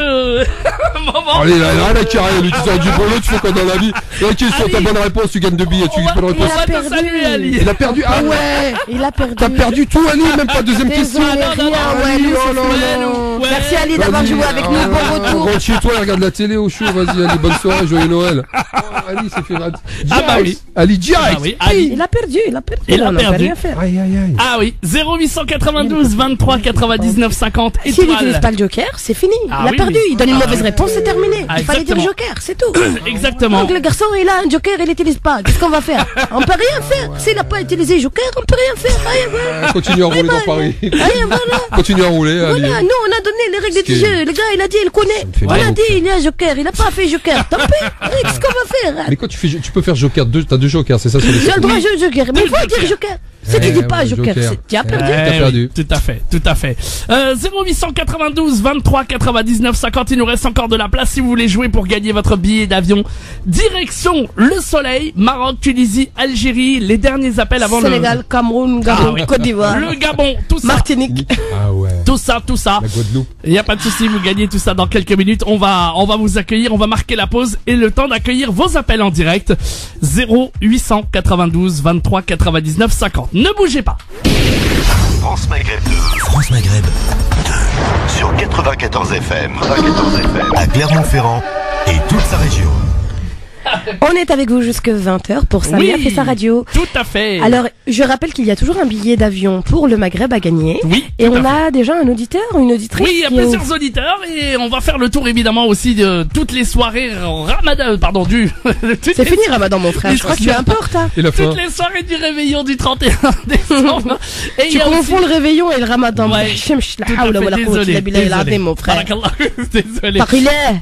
moment. Allez, là, là, qui rien, lui, tu sors du boulot, tu fais quoi dans la vie? Là, qui sur ta Ali. bonne réponse, tu gagnes 2 billets, tu On gagnes va, pas de on réponse. va te perdu. saluer Ali. Il a perdu, ah ouais! Il a perdu. T'as perdu tout, Ali, même pas deuxième question. Désolé, non, non, rien, non, ouais, Ali, nous, oh c'est là fait. là. Ouais. Merci Ali d'avoir Vas-y, joué avec nous. Bon retour. Rentre chez toi, regarde la télé au chaud, vas-y, Ali, bonne soirée, joyeux Noël. Oh, Ali, c'est fait direct. Ah bah oui. Ali, direct. Ah oui, Ali. Il a perdu, il a perdu. Il a On n'a perdu. rien faire. Aïe, aïe, aïe. Ah oui, 0892 23 99 50 S'il n'utilise étoiles. pas le Joker, c'est fini. Ah il a oui, perdu. oui. Il donne une Ah mauvaise oui. réponse, c'est terminé. Ah, Il fallait dire exactement. Joker, c'est tout. Exactement. Donc le garçon, il a un Joker, il l'utilise pas. Qu'est-ce qu'on va faire? On peut rien faire. S'il n'a pas utilisé Joker, on peut rien faire. Allez, voilà. Continue à rouler dans Paris. Allez, voilà. Continue à rouler, Ali. Voilà, nous on a donné les règles Ce du qui jeu. Le gars il a dit, il connaît. fait On mal a au dit, cœur. il y a Joker. Il a pas fait Joker. Tant pis. Allez, qu'est-ce qu'on va faire? Mais quand tu peux faire Joker, t'as 2 Jokers, c'est ça sur les J'ai le droit de jouer Joker. Mais il faut Joker. dire Joker. Si tu dis pas Joker, tu as perdu. T'as Eh perdu. oui, tout à fait, tout à fait. 0892 23 99 50, il nous reste encore de la place si vous voulez jouer pour gagner votre billet d'avion. Direction le soleil, Maroc, Tunisie, Algérie, les derniers appels avant Sénégal, Cameroun, Gabon, Ah oui. Côte d'Ivoire, le Gabon, tout ça. Martinique. Ah ouais. Tout ça, tout ça. La Guadeloupe. Il n'y a pas de souci, vous gagnez tout ça dans quelques minutes. On va vous accueillir, on va marquer la pause et le temps d'accueillir vos appels en direct. 0892 23 99 50. Ne bougez pas. France Maghreb 2. France Maghreb 2. Sur 94 FM. 94 FM. À Clermont-Ferrand et toute sa région. On est avec vous jusque 20h pour Samia fait sa radio. Tout à fait. Alors, je rappelle qu'il y a toujours un billet d'avion pour le Maghreb à gagner. Oui. Et tout à on fait. a déjà un auditeur, une auditrice. Oui, il y a qui est plusieurs auditeurs et on va faire le tour évidemment aussi de toutes les soirées Ramadan, pardon, C'est fini Ramadan mon frère, Mais je crois que tu es un peu en retard. Et la fin. toutes les soirées du réveillon du 31 décembre. Et il Tu y a confonds aussi- le réveillon et le Ramadan. Ouais. La Tout à hawla fait, wa la quwwata désolé, illa billahi désolé. al-azim, mon frère. Barakallah, désolé. Paris-les.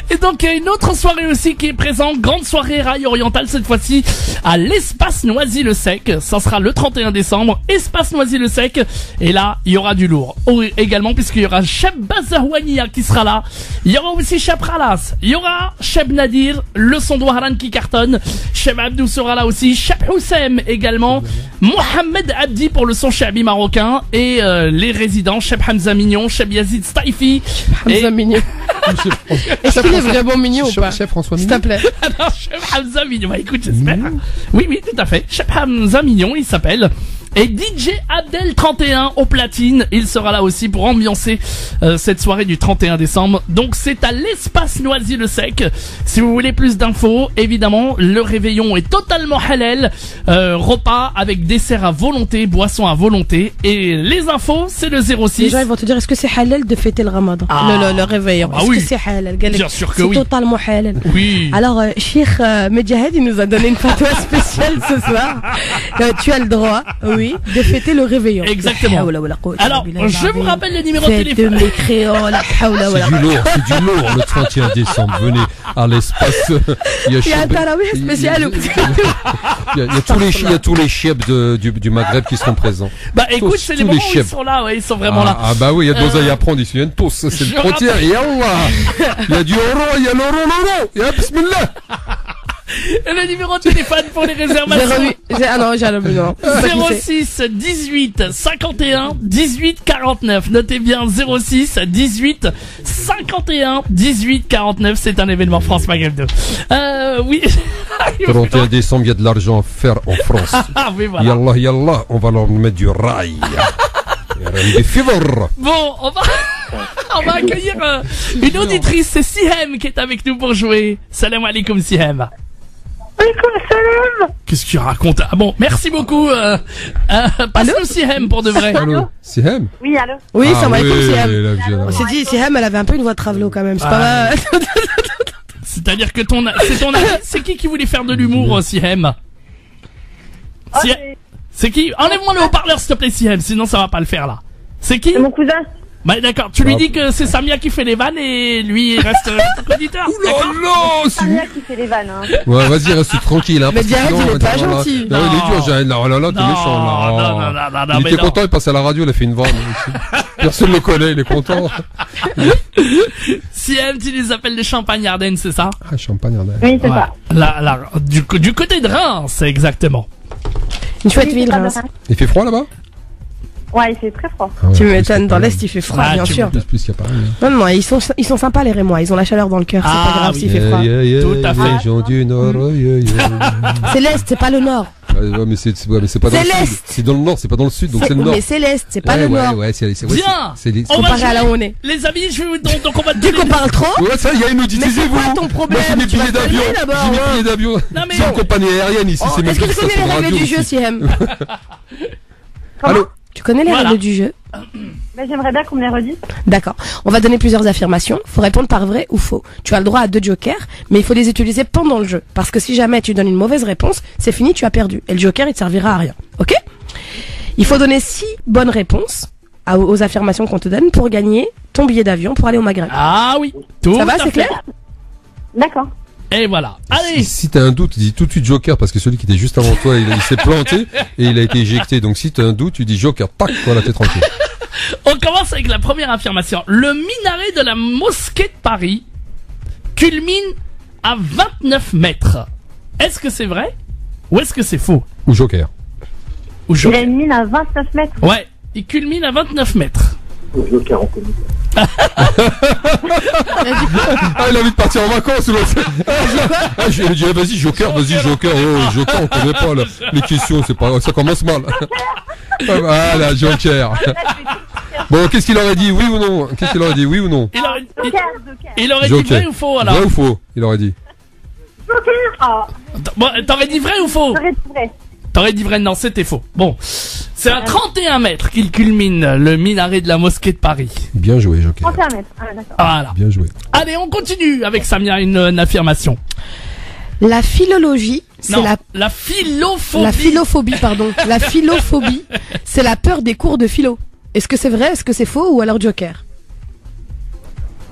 Et donc il y a une autre soirée aussi qui est présente, grande soirée rail orientale cette fois-ci à l'espace Noisy-le-Sec. Ça sera le 31 décembre, espace Noisy-le-Sec. Et là, il y aura du lourd. Oh, également puisqu'il y aura Cheb Bazahouania qui sera là. Il y aura aussi Cheb Ralas. Il y aura Cheb Nadir, le son d'Ouharan qui cartonne. Cheb Abdou sera là aussi. Cheb Houssem également. Mohamed Abdi pour le son chabi marocain. Et les résidents, Cheb Hamza Mignon, Cheb Yazid Staifi. Hamza Mignon. Est-ce qu'il est vraiment mignon ou pas? Chef François S'il Mignon. te plaît. Alors, Chef Hamza Mignon, bah écoute, j'espère. Oui, oui, tout à fait. Chef Hamza Mignon, il s'appelle. Et DJ Abdel 31 au platine, il sera là aussi pour ambiancer cette soirée du 31 décembre. Donc c'est à l'espace Noisy-le-Sec. Si vous voulez plus d'infos, évidemment, le réveillon est totalement halal. Repas avec dessert à volonté, boisson à volonté. Et les infos, c'est le 06. Les gens ils vont te dire est-ce que c'est halal de fêter le Ramadan, Ah. le réveillon. Ah Est-ce oui. que c'est halal? Galek. Bien sûr que c'est oui. totalement halal. Oui. Alors, Cheikh Mediahed, il nous a donné une fatwa spéciale ce soir. Tu as le droit, oui. nuit de fêter le réveillon. Exactement. Alors, je vous rappelle le numéro de Fête de téléphone. mes créoles. C'est du lourd, le 31 décembre. Venez à l'espace. Il y a un tarawih spécial. Il y a tous les chiebs du Maghreb qui seront présents. Bah écoute, c'est les tous moments les où ils chefs. sont là, ouais, ils sont vraiment là. Ah bah oui, il y a de l'oseille à prendre ici. Il y a une pause, c'est le Je frontière. Et Allah, il y a du euro, il y a l'euro. Il y a bismillah. Et le numéro de téléphone pour les réservations. Ah non, j'ai non. 06 18 51 18 49. Notez bien 06 18 51 18 49. C'est un événement France Maghreb 2. Oui. 31 décembre, il y a de l'argent à faire en France. Ah oui, voilà. Yallah, on va leur mettre du rail. Bon, on va accueillir une auditrice, c'est Sihem qui est avec nous pour jouer. Salam alaikum Sihem. Qu'est-ce que tu racontes? Ah bon, merci beaucoup. Passe-nous Sihem pour de vrai. Allô, Sihem? Oui, allô? Oui, ça m'a écouté, oui, Sihem. la vieille, On s'est dit, Sihem, elle avait un peu une voix de Travelo quand même. C'est pas mal. C'est-à-dire que c'est ton ami. C'est qui voulait faire de l'humour, Sihem? C'est qui? Enlève-moi le haut-parleur s'il te plaît, Sihem, sinon ça va pas le faire là. C'est qui? C'est mon cousin. Bah d'accord, tu lui dis que c'est Samia qui fait les vannes et lui il reste auditeur. Non, C'est Samia qui fait les vannes, hein. Ouais, vas-y, reste tranquille, hein. Mais parce que direct, sinon, il est pas là, gentil. là, il est dur, j'ai là, là, t'es méchant, là. Non, Il mais était non. content, il passait à la radio, il a fait une vanne. Personne ne le connaît, il est content. Sihem, tu les appelles des Champagne-Ardenne, c'est ça? Ah, champagne, regardez. Oui, c'est Ouais. ça. Là, du côté de Reims, exactement. Une chouette Oui, ville, c'est pas Reims. mal. Il fait froid là-bas? Ouais, il fait très froid. Ah ouais, Tu plus, m'étonnes, c'est dans pas l'Est, mal. il fait froid, Ah, bien tu sûr. Plus qu'il y a pas mal. Non, non, ils sont sympas, les Rémois. Ils ont la chaleur dans le cœur. C'est Ah, pas grave oui. s'il fait froid. Tout à fait. Les gens du Nord, C'est l'Est, c'est pas le Nord. ouais, mais c'est pas dans C'est le sud. l'Est. C'est dans le Nord, c'est pas dans le sud, donc c'est le Nord. Mais c'est l'Est, c'est pas Ouais, le ouais, Nord. ouais, c'est Bien. c'est On va Comparé à là jouer. où on est. Les amis, donc on va te Dès donner qu'on parle trop, Ouais, ça, il y a une auditrice, Mais c'est vous. quoi ton problème? Moi, j'ai mes Tu vas billets te d'avion. calmer d'abord, J'ai mes ouais. billets d'avion. Non, mais C'est une oh. compagnie aérienne ici, c'est même est-ce que plus tu connais les station de règles radio du jeu, ici. Sihem? Allô? Tu connais les Voilà. règles du jeu? Ben, j'aimerais bien qu'on me les redise. D'accord. On va donner plusieurs affirmations. Faut répondre par vrai ou faux. Tu as le droit à 2 jokers, mais il faut les utiliser pendant le jeu. Parce que si jamais tu donnes une mauvaise réponse, c'est fini, tu as perdu. Et le joker, il te servira à rien. Ok? Il faut donner 6 bonnes réponses aux affirmations qu'on te donne pour gagner ton billet d'avion pour aller au Maghreb. Ah oui. Tout Ça va, à c'est fait. clair? D'accord. Et voilà. Allez. Si t'as un doute, dis tout de suite Joker, parce que celui qui était juste avant toi, il s'est planté et il a été éjecté. Donc si t'as un doute, tu dis Joker, tac, voilà, t'es tranquille. On commence avec la première affirmation. Le minaret de la mosquée de Paris culmine à 29 mètres. Est-ce que c'est vrai ou est-ce que c'est faux? Ou Joker. Ou Il a une mine à 29 mètres. Ouais, il culmine à 29 mètres. Ah, il a envie de partir en vacances, l'autre. Ah, je lui ai dit, vas-y, Joker, oh, Joker, on connaît pas, là. Les questions, c'est pas, ça commence mal. Voilà, Joker. Bon, qu'est-ce qu'il aurait dit, oui ou non? Qu'est-ce qu'il aurait dit, oui ou non? Il aurait dit Joker. vrai ou faux, alors? Vrai ou faux, il aurait dit. Ah, Bon, t'aurais dit vrai ou faux? j'aurais dit vrai. T'aurais dit vrai, non, c'était faux. Bon, c'est à 31 mètres qu'il culmine le minaret de la mosquée de Paris. Bien joué, Joker. 31 mètres. Ah, d'accord. Voilà. Bien joué. Allez, on continue avec Samia, une affirmation. La philologie, c'est Non, la philophobie. la philophobie, pardon. La philophobie, c'est la peur des cours de philo. Est-ce que c'est vrai, est-ce que c'est faux ou alors joker?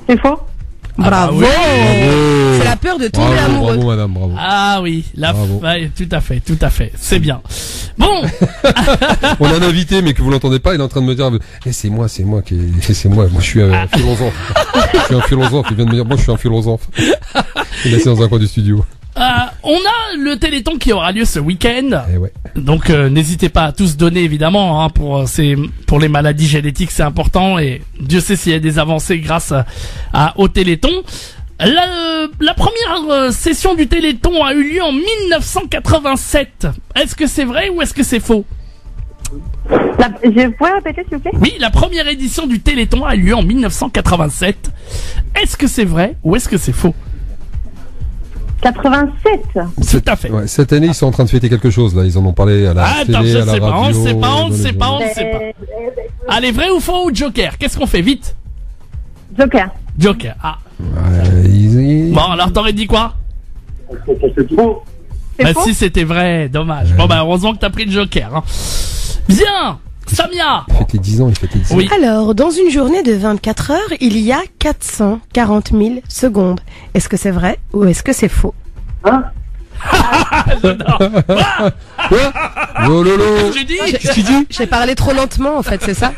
C'est faux? Bravo. oui. C'est la peur de tomber Bravo, amoureux. bravo, madame, bravo. Ah oui, Bravo. ouais, tout à fait, c'est bien. Bon, On a un invité, mais que vous l'entendez pas, il est en train de me dire, c'est moi, moi je suis un philosophe. Je suis un philosophe, il vient de me dire, moi je suis un philosophe. Il est assis dans un coin du studio. on a le Téléthon qui aura lieu ce week-end. Eh ouais. Donc n'hésitez pas à tous donner évidemment, hein, pour les maladies génétiques, c'est important et Dieu sait s'il y a des avancées grâce au Téléthon. La première session du Téléthon a eu lieu en 1987. Est-ce que c'est vrai ou est-ce que c'est faux? Je pourrais répéter, s'il vous plaît? Oui, la première édition du Téléthon a eu lieu en 1987. Est-ce que c'est vrai ou est-ce que c'est faux? 87. Tout à fait. Ouais, cette année, ils sont en train de fêter quelque chose, là. Ils en ont parlé à la télé, Attends, je à la sais pas, radio. on sait pas. dans les- Allez, vrai ou faux ou joker? Qu'est-ce qu'on fait vite? Joker. Joker. Ah. ils- Bon, alors t'aurais dit quoi? C'est Bah faux? si, c'était vrai, dommage. Bon bah heureusement que t'as pris le joker. Hein. Bien, Samia. Il fête les 10 ans, il fête les 10 ans. Oui. Alors, dans une journée de 24 heures, il y a 440 000 secondes. Est-ce que c'est vrai ou est-ce que c'est faux? Oh lolo. J'ai dit. Qu'est-ce que tu dis? J'ai parlé trop lentement, en fait, c'est ça?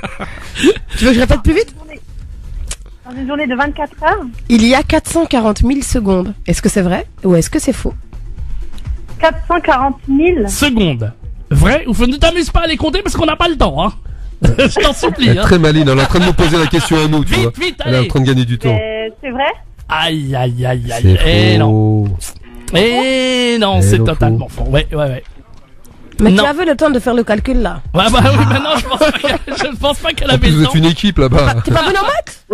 Tu veux que je répète plus vite? Dans une journée de 24 heures, Il y a 440 000 secondes. Est-ce que c'est vrai ou est-ce que c'est faux? 440 000. Secondes. Vrai ou faux? Ne t'amuse pas à les compter parce qu'on n'a pas le temps, hein. Je t'en supplie, Elle est hein. très maline, elle est en train de nous poser la question à nous, tu Vite, vois. vite, Elle est en allez. train de gagner du temps. C'est vrai? Aïe, aïe, aïe, aïe. C'est Eh non. faux. Eh non, Eh, c'est le totalement faux. Ouais, ouais, ouais. Mais Non. tu avais le temps de faire le calcul, là. Ouais, bah oui, maintenant, je pense pas qu'elle En avait plus, vous le êtes temps. une équipe là-bas. T'es pas venu en maths?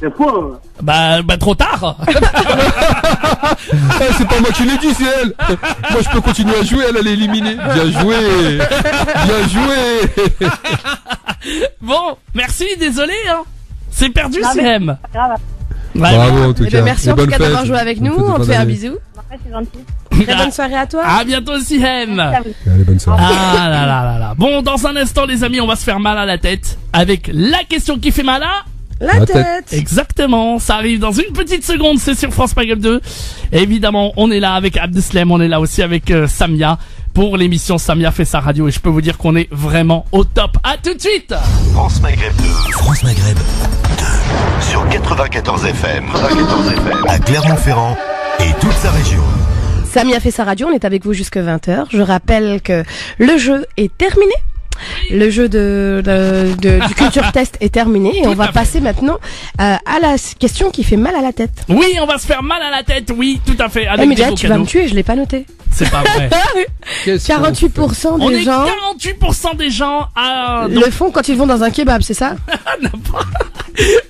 C'est faux. Bah, trop tard. Ah, c'est pas moi qui l'ai dit, c'est elle. Moi, je peux continuer à jouer, elle est éliminée. Bien joué. Bien joué. Bon, merci, désolé, hein. C'est perdu, Non, mais- CM. Pas grave. Ouais, Bravo en tout Eh bien, cas. merci Et en tout bonne cas d'avoir fête. joué avec Bonne nous. fête de On te fin fait un d'année. bisou. Ouais, c'est gentil. Très bonne soirée à toi. À bientôt, CM. Allez, bonne soirée. Ah là là là là. Bon, dans un instant, les amis, on va se faire mal à la tête avec la question qui fait mal à... La La tête. Exactement, ça arrive dans une petite seconde, c'est sur France Maghreb 2. Évidemment, on est là avec Abdeslam, on est là aussi avec Samia pour l'émission Samia fait sa radio et je peux vous dire qu'on est vraiment au top. À tout de suite. France Maghreb 2. France Maghreb 2. Sur 94 FM. 94 FM. À Clermont-Ferrand et toute sa région. Samia fait sa radio, on est avec vous jusqu'à 20h. Je rappelle que le jeu est terminé. Le jeu du culture test est terminé et Tout on va à fait. passer maintenant à la question qui fait mal à la tête. Oui, on va se faire mal à la tête, oui, tout à fait, Eh avec mais des déjà, beaux tu vas cadeaux. me tuer, je l'ai pas noté. C'est pas vrai. Qu'est-ce qu'on 48% On des est gens 48% des gens à... le font quand ils vont dans un kebab, c'est ça?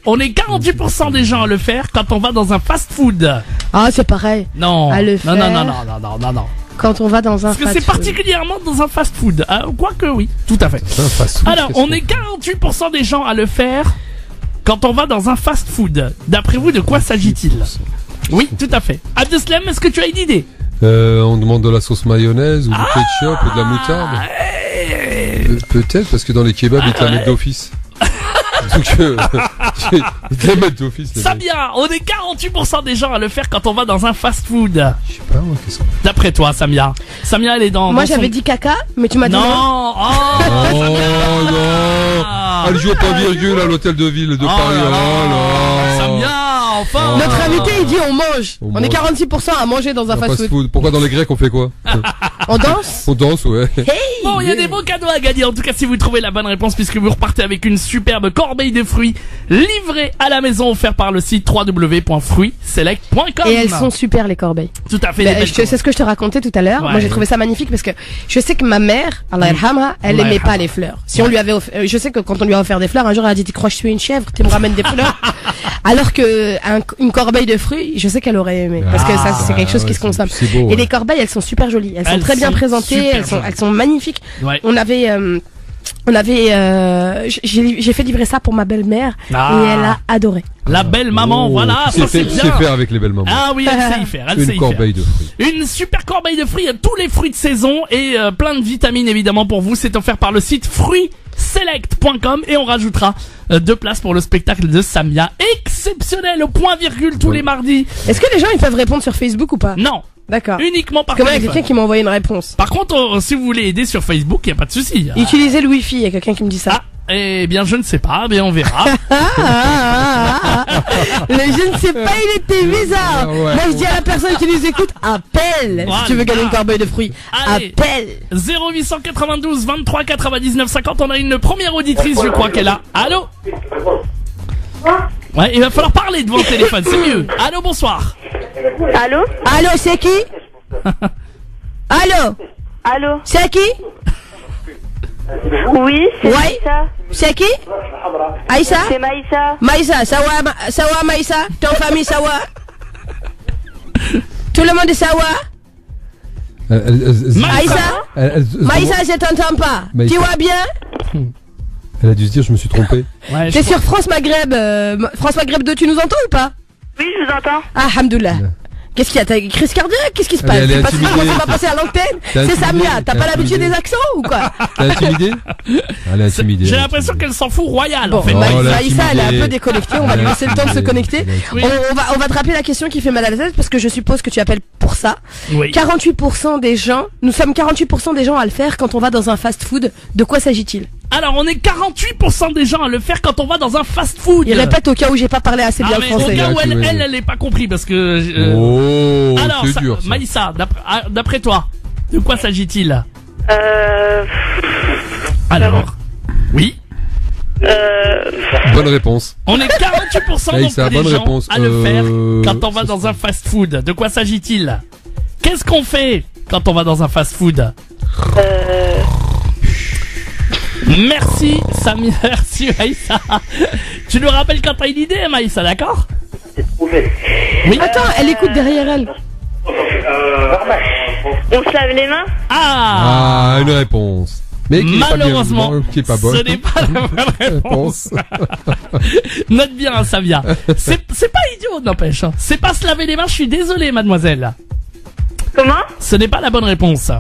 On est 48% des gens à le faire quand on va dans un fast-food. Ah, c'est pareil. Non. À le non, non, faire. non, non, non, non, non, non. Quand on va dans un Parce que c'est fast-food. particulièrement dans un fast-food. Quoique oui, tout à fait. C'est un fast-food, Alors, qu'est-ce on qu'on est 48% des gens à le faire quand on va dans un fast-food. D'après vous, de quoi s'agit-il? Oui, tout à fait. Abdeslam, est-ce que tu as une idée? On demande de la sauce mayonnaise ou du ketchup ou de la moutarde. Peut-être parce que dans les kebabs ils te la mettent d'office. Donc ils te la mettent d'office. les Ça mecs. bien, on est 48% des gens à le faire quand on va dans un fast-food. Je sais pas moi qu'est-ce que D'après toi, Samia. Samia, elle est dans... Moi, dans j'avais son- dit caca, mais tu m'as dit non. Non. Oh, Oh Samia. non. Elle joue au point virgule à l'hôtel de ville de Oh Paris. là là. Oh là. Samia, enfin. Notre invité, il dit on mange. On On est mange. 46% à manger dans un Un fast-food. fast-food. Pourquoi dans les Grecs on fait quoi? On danse. On danse, ouais. Bon, il y a des beaux cadeaux à gagner. En tout cas, si vous trouvez la bonne réponse, puisque vous repartez avec une superbe corbeille de fruits livrée à la maison, offert par le site www.fruitsselect.com. Et elles sont super, les corbeilles. tout à fait. Ben, des belles c'est ce que je te racontais tout à l'heure. Ouais. Moi, j'ai trouvé ça magnifique parce que je sais que ma mère, Allah yarhamha, elle Allah aimait pas yarhamha. les fleurs. Si on lui avait je sais que quand on lui a offert des fleurs, un jour elle a dit, tu crois que je suis une chèvre, tu me ramènes des fleurs. Alors que une corbeille de fruits, je sais qu'elle aurait aimé. Parce que ça, c'est quelque chose qui se consomme. C'est beau. Et les corbeilles, elles sont super jolies. Elles sont Elles très bien sont présentées. super Elles sont magnifiques. Ouais. On avait j'ai fait livrer ça pour ma belle-mère Ah. et elle a adoré. La belle maman, Oh, voilà, tu sais ça c'est faire, tu sais bien. faire avec les belles mamans. Ah oui, elle sait y faire, elle sait y Une faire. corbeille de fruits. Une super corbeille de fruits, tous les fruits de saison et plein de vitamines évidemment pour vous. C'est offert par le site fruitsselect.com et on rajoutera 2 places pour le spectacle de Samia. Exceptionnel, au point virgule tous les mardis. Est-ce que les gens ils peuvent répondre sur Facebook ou pas? Non, D'accord. uniquement par Parce que moi, il y a téléphone. quelqu'un qui m'a envoyé une réponse. Par contre, si vous voulez aider sur Facebook, il n'y a pas de souci. Utilisez le Wi-Fi, il y a quelqu'un qui me dit ça. Ah, eh bien je ne sais pas, mais on verra. Le je ne sais pas, il était bizarre. Ah ouais. Moi je dis à la personne qui nous écoute, appelle Voilà. si tu veux gagner une corbeille de fruits. Allez. Appelle. 0892 23 99 50, on a une première auditrice, je crois qu'elle est là. Allô? Ouais, il va falloir parler devant le téléphone, c'est mieux. Allô, bonsoir. Allô? Allô, c'est qui? Allô, Allô? c'est qui? Oui, c'est Ouais. Maïssa. C'est qui? Aïssa? C'est Maïssa. Maïssa, Sawa Maïssa? Ton famille Sawa? Tout le monde est Sawa? Aïssa? Maïssa, je t'entends pas. Maïssa. Tu vois bien? Elle a dû se dire je me suis trompé. Ouais, T'es sur France Maghreb, France Maghreb 2, tu nous entends ou pas? Oui, je vous entends. Ah, alhamdoulilah. Qu'est-ce qu'il y a? T'as une crise cardiaque? Qu'est-ce qui se passe? Elle est C'est pas intimidée. comment ça va passer à l'antenne? T'es C'est intimidée. Samia. T'as T'es pas l'habitude intimidée. des accents ou quoi? T'es intimidé? Elle est intimidée. J'ai l'impression qu'elle s'en fout royal, Bon, en fait. Oh, Maïssa, l'intimidée. elle est un peu déconnectée. On va lui laisser le temps de se connecter. Oui. On va te rappeler la question qui fait mal à la tête parce que je suppose que tu appelles pour ça. Oui. 48% des gens, nous sommes 48% des gens à le faire quand on va dans un fast-food. De quoi s'agit-il? Alors, on est 48% des gens à le faire quand on va dans un fast-food. Il répète au cas où j'ai pas parlé assez Ah, bien le mais au français. cas où Ah, tu veux- elle est pas compris parce que. Oh, alors, c'est dur. Ça. Maïssa, d'après toi, de quoi s'agit-il? Alors, oui. Bonne réponse. On est 48% donc Maïssa, des bonne gens réponse. à le faire quand on va ça, dans un fast-food. De quoi s'agit-il? Qu'est-ce qu'on fait quand on va dans un fast-food? Merci Samy, merci Maïssa. Tu nous rappelles quand t'as une idée, Maïssa, d'accord? Oui. Attends, elle écoute derrière elle. On se lave les mains? Ah, Ah, une réponse. Mais qui est pas bien, malheureusement, non, qui est pas bonne. ce n'est pas la bonne réponse. Note bien, hein, Samia. C'est pas idiot, n'empêche. Hein. C'est pas se laver les mains, je suis désolé, mademoiselle. Comment? Ce n'est pas la bonne réponse.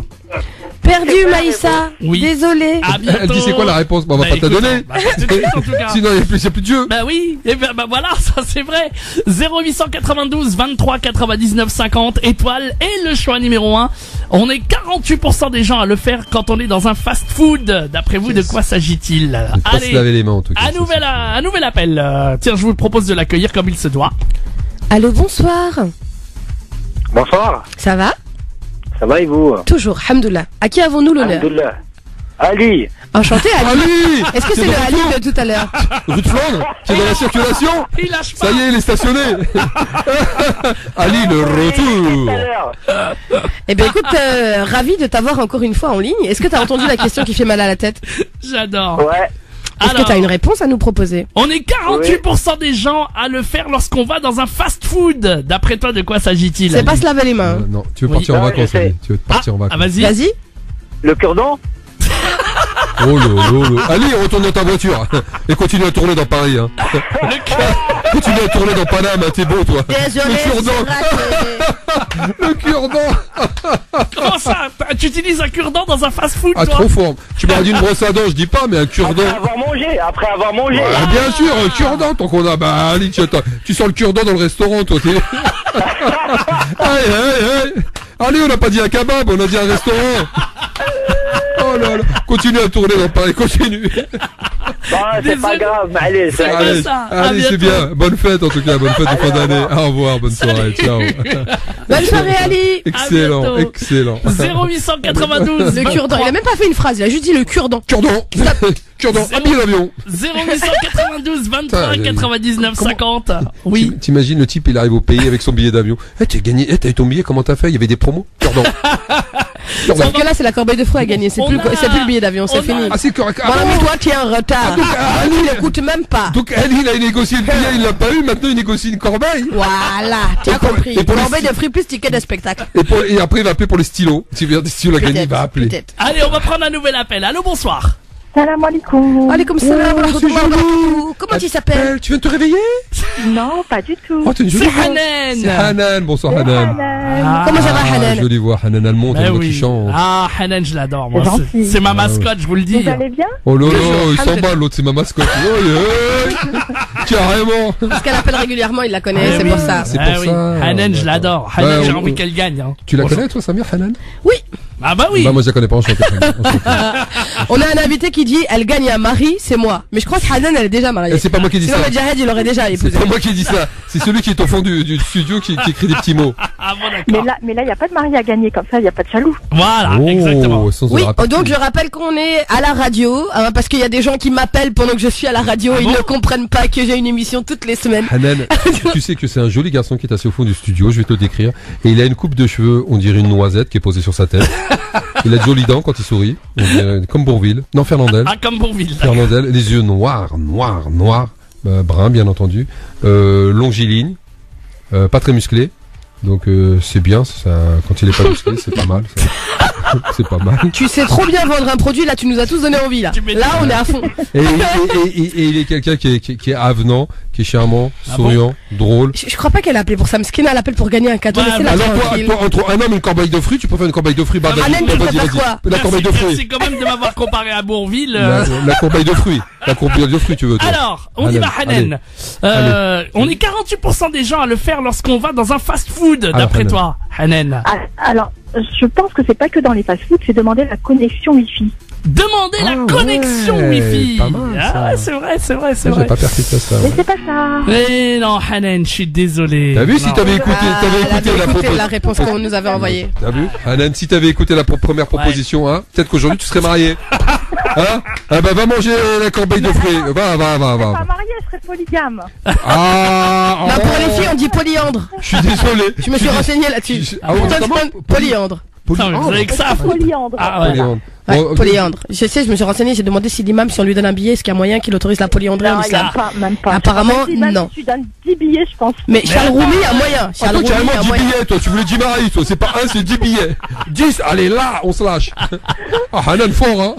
Perdu, Maïssa. Oui. Désolé. À bientôt. Elle dit c'est quoi la réponse? Bah, on va Bah, pas te la écoute, donner. bah, tout de suite, en tout cas. Sinon, il n'y a plus de jeu. Bah oui, et ben bah voilà, ça c'est vrai. 0892 23 99 50 étoiles et le choix numéro 1. On est 48% des gens à le faire quand on est dans un fast-food. D'après vous, de quoi s'agit-il? Ne pas se laver les mains, en tout cas. un nouvel appel. Tiens, je vous propose de l'accueillir comme il se doit. Allô, bonsoir. Bonsoir. Ça va? Ça va et vous? Toujours, hamdoullah. À qui avons-nous l'honneur? Alhamdoulilah. Ali. Enchanté, Ali. Ali! Est-ce que c'est le Ali de tout à l'heure? Rue de Flandre? Qui est dans la circulation? Il lâche pas. Ça y est, il est stationné. Ali, le retour. Eh bien, écoute, ravi de t'avoir encore une fois en ligne. Est-ce que t'as entendu la question qui fait mal à la tête? J'adore. Ouais. Est-ce que Alors, t'as une réponse à nous proposer? on est 48% des gens à le faire lorsqu'on va dans un fast-food. D'après toi, de quoi s'agit-il? C'est pas se laver les mains. Non, tu veux Oui. partir en Non, vacances, je sais. Ali. Tu veux partir en Ah, vacances. vas-y. Vas-y. Le cure-dent? Oh lolo. Ali, retourne dans ta voiture. Et continue à tourner dans Paris, hein. Continue à tourner dans Paname, hein. T'es beau, toi. Désolé, Le cure-dent. c'est raté. Le cure-dent. Comment ça? Tu utilises un cure-dent dans un fast-food, Ah, toi? trop fort. Tu m'aurais dit une brosse à dents, je dis pas, mais un cure-dent. Après avoir mangé. Ah, bien sûr, un cure-dent, tant qu'on a. Bah, Ali, tu sens le cure-dent dans le restaurant, toi, t'es. Aïe, aïe, aïe. Allez, on n'a pas dit un kebab, on a dit un restaurant. Oh là là. Continue à tourner dans Paris, continue. Ah, c'est pas Désolé. grave, mais allez, C'est ça. pas ça. À allez, c'est bientôt. bien. Bonne fête, en tout cas, bonne fête de fin d'année. Au revoir, bonne soirée, ciao. Bonne soirée, Ali. Excellent, bientôt. excellent. 0892 Le cure-dent. Il a même pas fait une phrase, il a juste dit le cure-dent. Cure-dent. Cure-dent, Zéro. habille l'avion. 0892 23 Putain, 99 comment- 50. Oui. T'imagines le type, il arrive au pays avec son billet d'avion. Eh, t'as gagné, t'as eu ton billet, comment t'as fait? Il y avait des promos? Cure-dent. Cure-dent. Sauf que là, c'est la corbeille de fruits à gagner. C'est On plus, a- c'est plus le billet d'avion, c'est on a- fini. Ah, c'est correct. Ah, Mon ami, bon. toi, tu es en retard. Ali n'écoute même pas. Donc, Ali, il a négocié le billet, il l'a pas eu, maintenant il négocie une corbeille. Voilà, tu as Et pour- compris. et pour les- Corbeille de fruits plus ticket de spectacle. Et après, il va appeler pour les stylos. Si il y a des stylos à gagner, il va appeler. Peut-être. Allez, on va prendre un nouvel appel. Allô, bonsoir. Salam alaikum. Alaikum salam wa rahmatullahi wa barakatuh. Comment tu s'appelles? Tu viens de te réveiller? Non, pas du tout. Oh, t'es une jolie C'est voix. Hanan. C'est Hanan. Bonsoir, Hanan. Ah. Comment ça va, Hanan? Jolie voix, Hanan Allemande, Ben une voix oui. qui chante. Ah, Hanan, je l'adore, moi. C'est gentil. C'est ma mascotte, je vous le dis. Vous allez bien? Oh là là, il Alhamdulillah. s'emballe, l'autre, c'est ma mascotte. Oh, yeah. Carrément. Parce qu'elle appelle régulièrement, il la connaît, Eh c'est oui. pour ça. C'est Ah pour oui. ça. Hanan, je l'adore. Hanan, Ouais, j'ai on- envie qu'elle gagne. Hein. Tu la Bonjour. connais, toi, Samir, Hanan? Oui, Ah bah oui. Bah, moi, je la connais pas, enchanté. Enchanté. on a un invité qui dit elle gagne un mari, c'est moi. Mais je crois que Hanan, elle est déjà mariée. Et c'est pas moi qui dis Sinon, ça. le Jahed, il aurait déjà C'est épousé. pas moi qui dis ça. C'est celui qui est au fond du studio qui écrit des petits mots. Ah bon, d'accord. Mais là, il n'y a pas de mari à gagner comme ça, il n'y a pas de jaloux. Voilà, exactement. sans Oui, le rappel. donc je rappelle qu'on est à la radio, hein, parce qu'il y a des gens qui m'appellent pendant que je suis à la radio, Ah ils bon ne comprennent pas que j'ai une émission toutes les semaines. Hanan, tu sais que c'est un joli garçon qui est assis au fond du studio, je vais te le décrire. Et il a une coupe de cheveux, on dirait une noisette qui est posée sur sa tête. Il a de jolies dents quand il sourit, on dirait, comme Bourvil. Non, Fernandel. Ah, comme Bourville. Fernandel, les yeux noirs, bruns bien entendu, longilignes, pas très musclé. Donc c'est bien, ça, quand il est pas musclé, c'est pas mal. Ça. C'est pas mal. Tu sais trop bien vendre un produit, là tu nous as tous donné envie là. Tu m'étonnes. Là on est à fond. Et il est quelqu'un qui est avenant, qui est charmant, souriant, drôle. Je crois pas qu'elle a appelé pour ça, Mskina, elle appelle pour gagner un cadeau. Bah, Laissez-la Alors tranquille. toi, entre un homme et une corbeille de fruits, tu préfères une corbeille de fruits? Hanan, tu préfères quoi? La corbeille de fruits. Merci quand même de m'avoir comparé à Bourville. La corbeille de fruits. La corbeille de fruits, tu veux, toi. Alors, on y va, Hanan. On est 48% des gens à le faire lorsqu'on va dans un fast-food, d'après Hanan. toi, Hanan. Alors, je pense que c'est pas que dans les fast-foods, c'est demander la connexion Wi-Fi. Demandez la connexion ouais, Wi-Fi. pas mal, ça. Ah ouais, c'est vrai, c'est vrai, c'est J'ai vrai. pas percuté ça. Mais c'est pas ça. Mais non, Hanan, je suis désolé. T'as vu si Non. t'avais écouté, La réponse qu'on nous avait envoyée. T'as vu? Hanan, si t'avais écouté la première proposition, hein, peut-être qu'aujourd'hui tu serais marié. Hein? Ah bah va manger la corbeille de fruits. Va. Pas mariée, je serais polygame. Ah, Non, pour les filles on dit polyandre. je suis désolé. Je me suis renseigné là-dessus. Ah oui, Pour toi, comment? c'est pas polyandre. Putain, mais vous avez que ça à foutre. Polyandre. Ah ouais. Polyandre. Ouais, Bon, polyandre. Je sais, je me suis renseigné, j'ai demandé si l'imam, si on lui donne un billet, est-ce qu'il y a moyen qu'il autorise la polyandrie en Non, il y a islam. pas, même pas. Apparemment, Même non. si tu donnes 10 billets, je pense. Mais Charles Roumi a moyen. Charles toi, Roumi carrément a 10 moyen. billets, toi. Tu voulais 10 maris, toi. C'est pas un, c'est 10 billets. 10, allez là, on se lâche. Ah, Hanan fort, hein.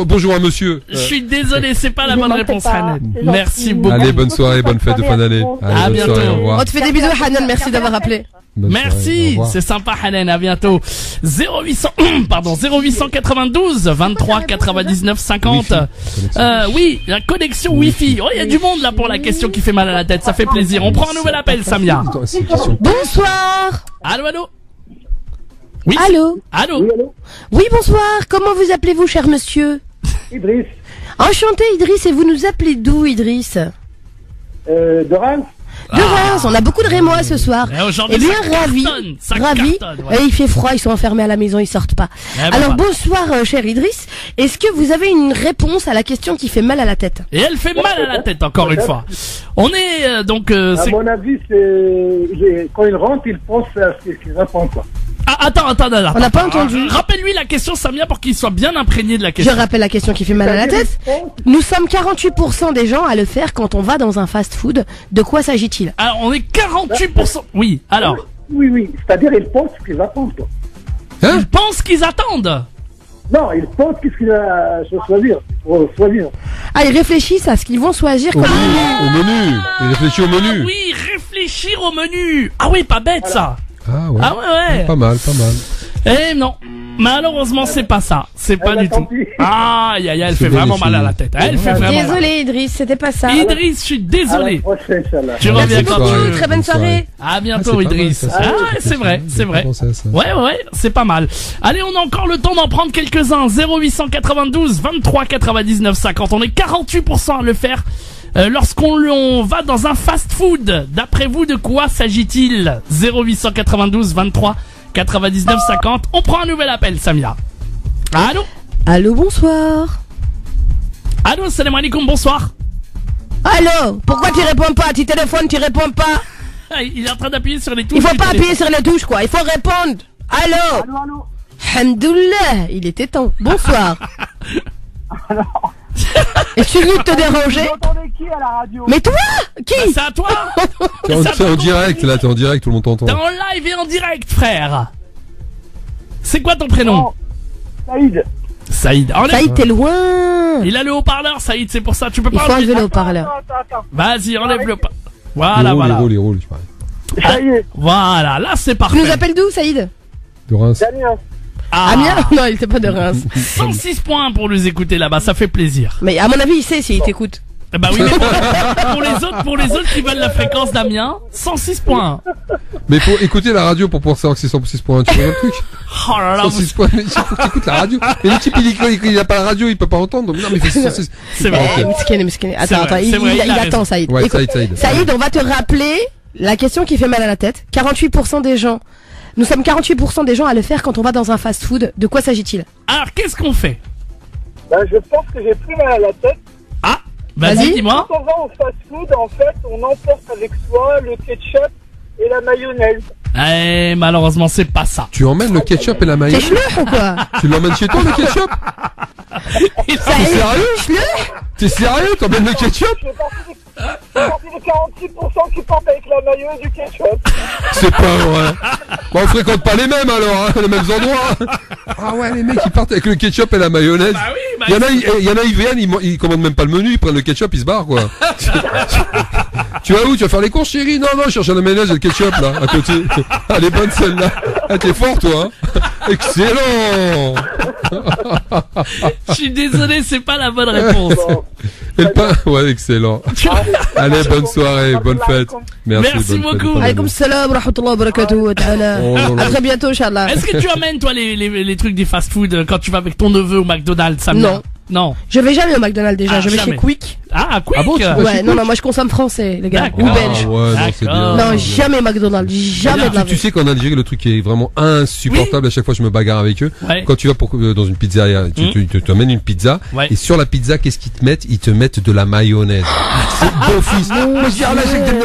Bonjour à monsieur. Je suis désolé, c'est pas la Je bonne m'en fais réponse, pas. Hanan. C'est gentil. Merci beaucoup. Allez, bonne soirée, bonne fête de fin d'année. À Allez, bonne soirée, bientôt. au revoir. On te fait des bisous, Hanan, merci d'avoir appelé. Bonne soirée, au Merci, revoir. c'est sympa Hanan, à bientôt. 0892 23 99 50. Oui, la connexion Wi-Fi. Oh, il y a du monde là pour la question qui fait mal à la tête, ça fait plaisir. On prend un nouvel appel, Samia. Attends, c'est une question. Bonsoir. Allô. Oui. Allô. Allô. Oui, bonsoir. Comment vous appelez-vous, cher monsieur? Idriss, Enchanté, Idriss. Et vous nous appelez d'où, Idriss? de Reims. De Reims. On a beaucoup de Rémois ce soir. Et aujourd'hui, Eh bien, ça ravi. cartonne, ça Ravi. cartonne, ouais. Il fait froid, ils sont enfermés à la maison, ils sortent pas. Eh ben, Alors, voilà. bonsoir, cher Idriss. Est-ce que vous avez une réponse à la question qui fait mal à la tête? Et elle fait mal à la tête encore une fois. On est donc À c'est- mon avis, quand il rentre, il pense à ce qu'il répond, quoi. Ah, attends. On n'a pas entendu. Rappelle-lui la question, Samia, pour qu'il soit bien imprégné de la Je question. rappelle la question qui fait mal à la tête. Nous sommes 48% des gens à le faire quand on va dans un fast-food. De quoi s'agit-il? Alors, on est 48%. Oui, alors. Oui. C'est-à-dire, il pense ce qu'il attend, quoi. Ils pensent qu'ils attendent. Non, il pense qu'est-ce qu'il a choisir. Ah, ils réfléchissent à ce qu'ils vont choisir Au comme menu. Il réfléchit au menu. Oui, réfléchir au menu. Ah oui, pas bête ça. Ah ouais. Ah ouais. Pas mal. Eh non. Malheureusement, c'est pas ça. C'est pas bah, du tant tout. pis. Elle fait C'est bien, vraiment les mal à filles. la tête. Elle fait vraiment mal. Désolé, Idriss, c'était pas ça. Idriss, je suis À la désolé. prochaine, Inch'Allah. Tu Merci reviens quand tu beaucoup, veux. très bonne soirée. À bientôt, Ah, c'est pas Idriss. mal, ça, Ah, ouais, c'est vrai. Ouais, c'est pas mal. Allez, on a encore le temps d'en prendre quelques-uns. 0892 23 99 50. On est 48% à le faire lorsqu'on va dans un fast-food. D'après vous, de quoi s'agit-il? 0892 23 99 50. On prend un nouvel appel, Samia. Allô? Allô, bonsoir. Allô, salam alaikum, bonsoir. Allô, pourquoi tu réponds pas? Tu téléphones, tu réponds pas. Ah, il est en train d'appuyer sur les touches. Il faut du pas téléphone. appuyer sur les touches, quoi. Il faut répondre. Allô. Alhamdoulilah, il était temps. Bonsoir. Excuse-nous de te déranger. entendez qui à la radio? Mais toi? Bah, Qui? c'est à toi. T'es en direct, là, t'es en direct, tout le monde t'entend. T'es en live et en direct, frère. C'est quoi ton prénom? Saïd. Saïd. Enlève- Saïd, t'es loin. Il a le haut-parleur, Saïd, c'est pour ça. Tu peux Il pas faut enlever. enlever le haut-parleur. Attends. Vas-y, enlève le haut-parleur. Il Voilà, roule, voilà. il roule, je parie. Ça y est, Voilà, là c'est Tu parfait. nous appelles d'où, Saïd? De Reims. Damien. Ah, Amiens? Non, il était pas de Reims. 106 points pour nous écouter là-bas, ça fait plaisir. Mais à mon avis, il sait s'il t'écoute. Eh bah oui, mais pour les autres qui veulent la fréquence d'Amiens, 106 points. Mais pour écouter la radio pour pouvoir savoir que c'est 106 points, tu vois le truc? Oh là là, 106 points, mais il faut que tu écoutes la radio. Mais le type, il a pas la radio, il peut pas entendre. Donc, non, mais il fait 106. c'est vrai. Miskin. Attends, vrai, c'est vrai, il il a attend, raison. Saïd. Ouais, Écoute, Saïd. Saïd, on va te rappeler la question qui fait mal à la tête. 48% des gens. Nous sommes 48% des gens à le faire quand on va dans un fast-food. De quoi s'agit-il? Alors, qu'est-ce qu'on fait? Ben, je pense que j'ai plus mal à la tête. Ah, Vas-y. vas-y, dis-moi. Quand on va au fast-food, en fait, on emporte avec soi le ketchup et la mayonnaise. Eh, malheureusement, c'est pas ça. Tu emmènes le ketchup et la T'es mayonnaise? chleur ou quoi? Tu l'emmènes chez toi, le ketchup? T'es sérieux? Chleur? T'es sérieux? T'emmènes le ketchup? Je fais partie des 46% qui partent avec la mayo et du ketchup. C'est pas vrai. Bon, on fréquente pas les mêmes alors, hein, les mêmes endroits. Ah ouais, les mecs, ils partent avec le ketchup et la mayonnaise. Bah oui, bah Il y en a, ils viennent, ils commandent même pas le menu, ils prennent le ketchup, ils se barrent, quoi. Tu vas où? Tu vas faire les courses, chérie? Non, je cherche la mayonnaise et le ketchup, là, à côté. Elle est bonne, celle-là. Ah, t'es fort, toi, hein. Excellent! Je suis désolé, c'est pas la bonne réponse. Et le pain, ouais, excellent. Allez, bonne soirée, bonne fête. Merci bonne beaucoup. fête. Alaykoum salam wa rahmatullahi wa barakatuh wa ta'ala. Oh là là. À très bientôt, Inch'Allah. Est-ce que tu amènes, toi, les trucs des fast-food quand tu vas avec ton neveu au McDonald's, Samia? Non. Non. Je vais jamais au McDonald's déjà, Ah, je vais jamais. chez Quick. Ah, Quick. Ah bon, tu vas Ouais, chez non, moi je consomme français, les gars. D'accord. Ou Ah belge. ouais, non, c'est bien. D'accord. Non, jamais McDonald's, jamais de la Tu vie. sais qu'en Algérie, le truc qui est vraiment insupportable, à chaque fois je me bagarre avec eux. Ouais. Quand tu vas dans une pizzeria, tu t'emmènes une pizza, Ouais. et sur la pizza, qu'est-ce qu'ils te mettent? Ils te mettent de la mayonnaise. C'est beau fils. Moi je dis, ah là,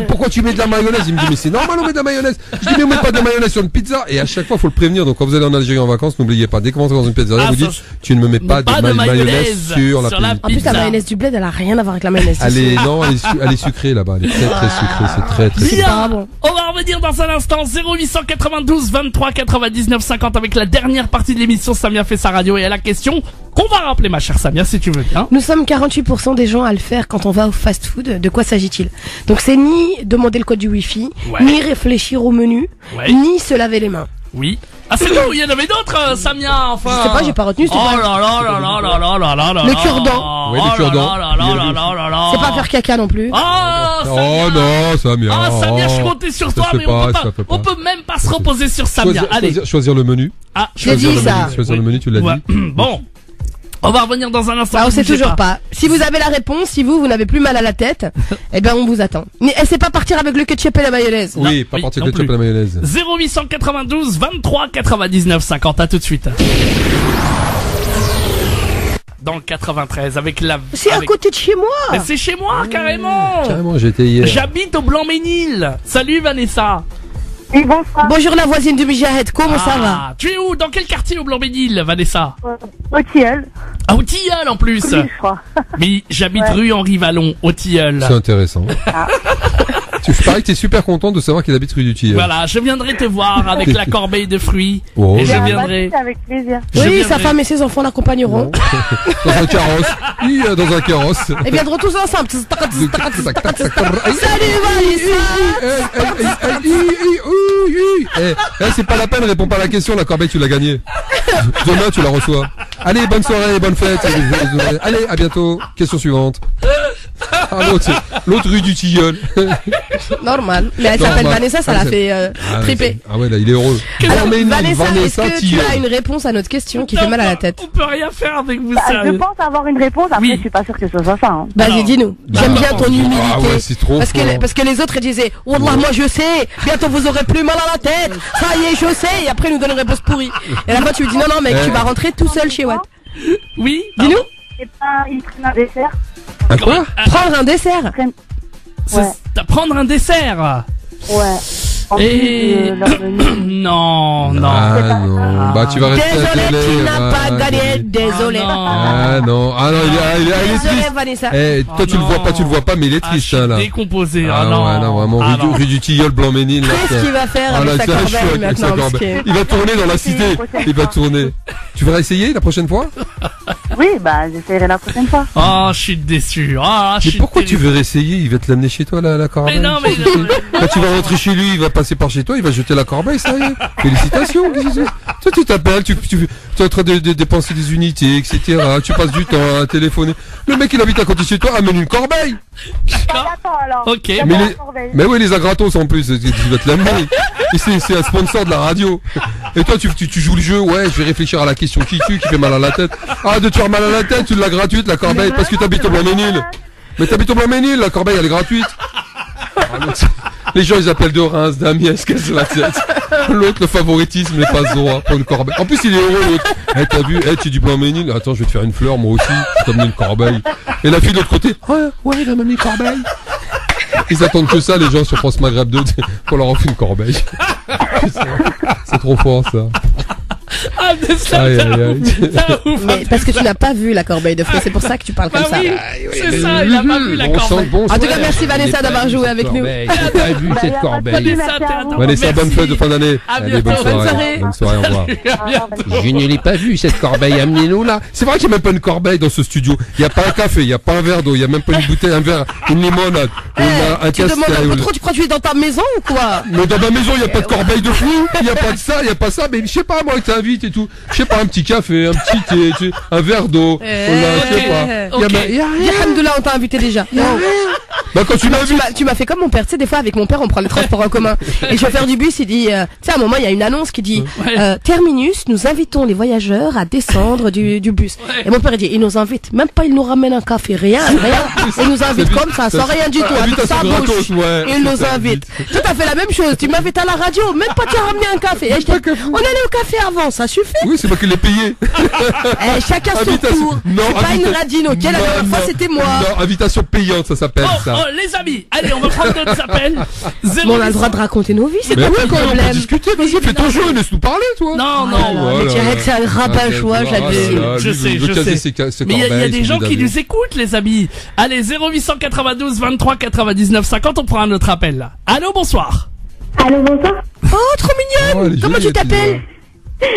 pourquoi tu mets de la mayonnaise? Il me dit, mais c'est normal, on met de la mayonnaise. Je dis, mais on met pas de mayonnaise sur une pizza. Et à chaque fois, faut le prévenir. Donc quand vous allez en Algérie en vacances, n'oubliez pas, dès que vous rentrez dans une pizzeria, Ah, vous ça, dites, tu ne me mets pas de mayonnaise sur la pizza. En plus, la pizza. mayonnaise du bled, elle a rien à voir avec la mayonnaise. Elle ici. est, non, elle est sucrée là-bas. Elle est très très sucrée. C'est très très sucré. C'est pas Bien, bon. on va revenir dans un instant. 0892 23 99 50 avec la dernière partie de l'émission. Samia fait sa radio et à la question qu'on va rappeler, ma chère Samia, si tu veux bien. Nous sommes 48% des gens à le faire quand on va au fast-food. De quoi s'agit-il? Donc c'est ni demander le code du Wi-Fi, Ouais. ni réfléchir au menu, Ouais. ni se laver les mains. Oui. Ah, c'est tout, il y en avait d'autres, Samia, enfin. Je sais pas, j'ai pas retenu, Oh c'est là pas- là là là là là là là là. Le cure-dent. Oui, le cure-dent. Oh là là là là là là. C'est pas faire caca non plus. Oh, Samia. Oh non, Samia. Ah, Samia, je oh. comptais sur Ça toi, se mais fait on peut pas, pas, ça fait pas. on peut même pas se reposer sur Samia. Allez. Choisir le menu. Ah, J'ai dit ça. Choisir le menu, tu l'as Ouais. dit. Bon. On va revenir dans un instant. Bah, on sait bougez toujours pas. Si vous avez la réponse, si vous n'avez plus mal à la tête, eh ben on vous attend. Mais c'est pas partir avec le ketchup et la mayonnaise. Oui, pas oui, partir non le ketchup plus. et la mayonnaise. 0892 23 99 50. À tout de suite. Dans le 93 avec la. C'est à avec- côté de chez moi. Mais c'est chez moi carrément. Carrément, j'étais hier. J'habite au Blanc-Ménil. Salut Vanessa. Oui, bonsoir. Bonjour la voisine du Mijahed, comment ça va? Ah, tu es où? Dans quel quartier au Blanc-Ménil, Vanessa? Au Tilleul. Ah, au Tilleul en plus. Oui, je crois. Oui, j'habite Ouais. rue Henri Vallon, au Tilleul. C'est intéressant. Tu parais que t'es super content de savoir qu'il habite rue du Tilleul. Voilà, je viendrai te voir avec la corbeille de fruits. Oh, et je bien. viendrai. Avec plaisir. Je Oui, viendrai. sa femme et ses enfants l'accompagneront. Dans un carrosse. Oui, dans un carrosse. Ils viendront tous ensemble. Salut Vanessa. C'est pas la peine, réponds pas à la question, la corbeille tu l'as gagnée. Demain tu la reçois. Allez, bonne soirée, bonne fête. Allez, à bientôt. Question suivante. Ah, l'autre rue du Tilleul. Normal. Mais elle s'appelle Normal. Vanessa, ça l'a fait triper. Ah ouais, là il est heureux. Alors, mais Vanessa, est-ce que tu Tilleul. as une réponse à notre question qui fait mal à la tête? On peut rien faire avec vous, Bah, je sérieux. pense avoir une réponse. Après, Oui. je suis pas sûre que ce soit ça. Hein. Vas-y, Alors, dis-nous. bah, J'aime bah, bien ton humilité. Ah ouais, c'est trop parce, fort. parce que les autres, ils disaient, Wallah, moi je sais, bientôt vous aurez plus mal à la tête. Ça y est, je sais. Et après, ils nous donnent une réponse pourrie. Et à la fin, tu lui dis, non, non, mec, tu vas rentrer tout seul chez Watt. Oui. Dis-nous. Et pas, ils prennent un dessert. Un quoi? Prendre un dessert. C'est prendre un dessert. Ouais. En Et plus, leur menu. non, non. Ah non. Bah tu vas rester à Désolé, télé. tu n'as pas gagné. Désolé. Ah, Ah non. Ah non, il est Désolé, triste. Vanessa. Eh, toi tu le vois pas, mais il est Ah, triste je suis hein, là. décomposé. Ah Ah non, ouais, non, vraiment, Ah, non. rue du Tilleul, Blanc-Ménil. là, Qu'est-ce ça- qu'il va faire Ah, là, avec sa ça, je suis corbeille avec sa maintenant, corbeille. ምስኪን. Il va tourner dans la cité. Il va tourner. Tu vas essayer la prochaine fois? Oui, bah, j'essaierai la prochaine fois. Oh, je suis déçu. Ah, je Mais suis pourquoi tu terrible. veux essayer? Il va te l'amener chez toi, la corbeille. Mais non, mais non. Quand tu vas rentrer chez lui, il va passer par chez toi, il va jeter la corbeille, ça y est. Félicitations. Qu'est-ce que c'est? Toi, tu t'appelles, tu es en train de dépenser des unités, etc. Tu passes du temps à téléphoner. Le mec, il habite à côté de chez toi, amène une corbeille. Attends alors. Ok. Mais oui, les agratos en plus, tu vas te l'amener. Et c'est un sponsor de la radio. Et toi, tu joues le jeu, ouais, je vais réfléchir à la question qui tue, qui fait mal à la tête. Ah, de te faire mal à la tête, tu l'as gratuite, la corbeille, parce que t'habites au Blanc-Ménil. Mais t'habites au Blanc-Ménil, la corbeille, elle est gratuite. Ah, l'autre, les gens, ils appellent de Reims, d'Amiens, casse la tête. L'autre, le favoritisme n'est pas droit pour une corbeille. En plus, il est heureux, l'autre. Eh, t'as vu, tu es du Blanc-Ménil. Attends, je vais te faire une fleur, moi aussi. Je t'ai amené une corbeille. Et la fille de l'autre côté, ouais, il a amené une corbeille. Ils attendent que ça, les gens sur France Maghreb 2, qu'on leur offre une corbeille. C'est trop fort, ça. Ah, Aïe, aïe, aïe. Mais parce que tu n'as pas vu la corbeille de fruits, c'est pour ça que tu parles comme Bah ça. oui, c'est ça, il a pas vu la Bon sang, corbeille. bon En tout cas, sang. merci Vanessa d'avoir joué avec nous. J'ai pas vu cette corbeille. Vanessa, t'es à toi. Vanessa, bonne Merci. fête de fin d'année. À Allez, bientôt, bonne bonne soirée. soirée. Bonne soirée, au revoir. Je ne l'ai pas vu cette corbeille. Amenez-nous là. C'est vrai qu'il n'y a même pas une corbeille dans ce studio. Il n'y a pas un café, il n'y a pas un verre d'eau, il n'y a même pas une bouteille, un verre, une limonade. On a un Tu demandes un peu trop, tu crois que tu es dans ta maison ou quoi? Mais dans ma maison, il n'y a pas de corbeille de fruits, il n'y a pas de ça, il n'y a pas ça, mais je sais pas, moi, que t'invites et tout. Je sais pas, un petit café, un petit thé, un verre d'eau. On a, je sais pas. Ok. Il y a rien. Dis Hamdoullah, on t'a invité déjà. Bah, quand tu m'as vu. Tu m'as fait comme mon père, tu sais, des fois avec mon père on prend les transports en commun. Et le chauffeur du bus il dit, tu sais à un moment il y a une annonce qui dit, terminus, nous invitons les voyageurs à descendre du bus. Ouais. Et mon père il dit, il nous invite, même pas il nous ramène un café, rien. Il nous invite comme ça, sans rien du tout, avec sa Invitation bouche. gratos, ouais. Il nous invite. Tout à fait la même chose, tu m'invites à la radio, même pas tu as ramené un café. Et je dis, on allait au café avant, ça suffit. Oui, c'est pas qu'il l'ait payé. Chacun son Invitation- tour. Non, C'est pas une invita- radine, ok? La Non, dernière fois non. c'était moi. Non, invitation payante, ça s'appelle Oh, ça. oh, les amis, allez, on va prendre notre appel. Bon, on a le droit de raconter nos vies, c'est Mais quoi oui, le on peut problème? discuter, vas-y, fais ton jeu, laisse-nous parler, toi. Non, non. Ah là là, mais tu arrêtes, c'est un rabat-joie, j'adore. Je sais, Mais il y a des gens qui nous écoutent, les amis. Allez, 0892 23 99 50, on prend un autre appel là. Allô, bonsoir. Allô, bonsoir. Oh, trop mignonne! Comment tu t'appelles?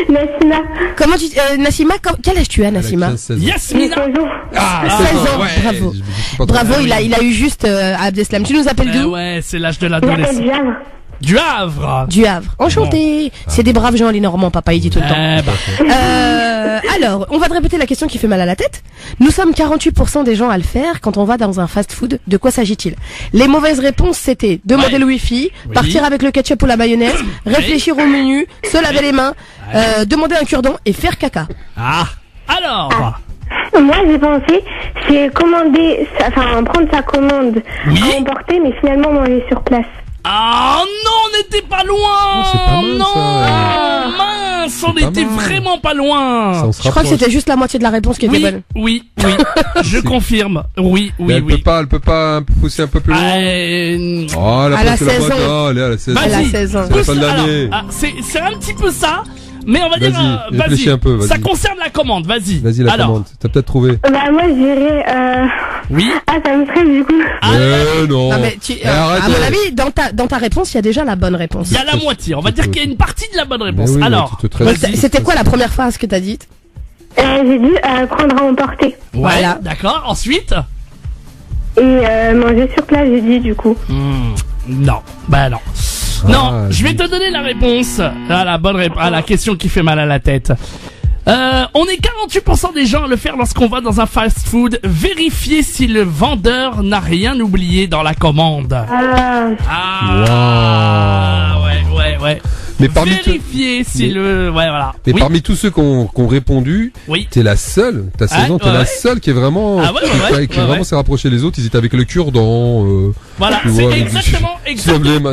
Nassima. Comment tu Nassima, quel âge tu as, Nassima? Yasmina. Bonjour. Ah, 16 ans, bravo. Bravo, il a eu juste Abdeslam. Tu nous appelles d'où? Ouais, c'est l'âge de Je m'appelle l'adolescence. Jeanne. Du Havre. Du Havre. Enchanté. C'est des braves gens, les Normands, papa, il dit tout le temps. Eh ben, Alors, on va te répéter la question qui fait mal à la tête. Nous sommes 48% des gens à le faire quand on va dans un fast-food. De quoi s'agit-il? Les mauvaises réponses, c'était demander Ouais. le wifi, Oui. partir avec le ketchup ou la mayonnaise, réfléchir au menu, se laver les mains, demander un cure-dent et faire caca. Ah. Alors. Moi, j'ai pensé, c'est commander, enfin, prendre sa commande Oui. à emporter, mais finalement manger sur place. Ah non, on n'était pas loin. c'est pas mal, non, ça. mince, on C'est pas était mal. vraiment pas loin. Ça, on se Je crois que rapproche. c'était juste la moitié de la réponse qui était Oui, bonne. oui, oui. Je confirme. Oui, Mais oui, elle oui. peut pas pousser un peu plus loin. Ah, Oh, elle a Elle a passé la 16 boîte. ans. Oh, elle est à la 16 ans. Elle a Vas-y, 16 ans. C'est la fin de pousse- l'année. alors, c'est un petit peu ça, mais on va dire, Vas-y, réfléchis un peu, vas-y. Ça concerne la commande, vas-y. Vas-y, la alors, commande. T'as peut-être trouvé. Bah, moi, je dirais, Oui. ah, ça me stresse du coup. Non. Non mais tu, Eh, arrête, à mon avis, dans ta réponse, il y a déjà la bonne réponse. Il y a la moitié. On va dire qu'il y a une partie de la bonne réponse. Mais oui, alors, tu te Donc, traites. c'était quoi la première phrase que t'as dite? J'ai dit prendre à emporter. ouais, Voilà. d'accord. Ensuite, Et manger sur place, j'ai dit du coup. non, bah non. Ah, Non, je vais te donner la réponse à la bonne à la question qui fait mal à la tête. On est 48% des gens à le faire lorsqu'on va dans un fast-food. Vérifier si le vendeur n'a rien oublié dans la commande. Ah, ouais. Mais parmi Vérifier si mais- le, ouais, voilà. Mais Oui. parmi tous ceux qui ont répondu, Oui. t'es la seule, t'as 16 ans, t'es ouais, la ouais. seule qui est vraiment, Ah ouais, ouais, qui ouais, vraiment ouais. s'est rapprochée des autres, ils étaient avec le cure-dent, Voilà, tu c'est vois, exactement.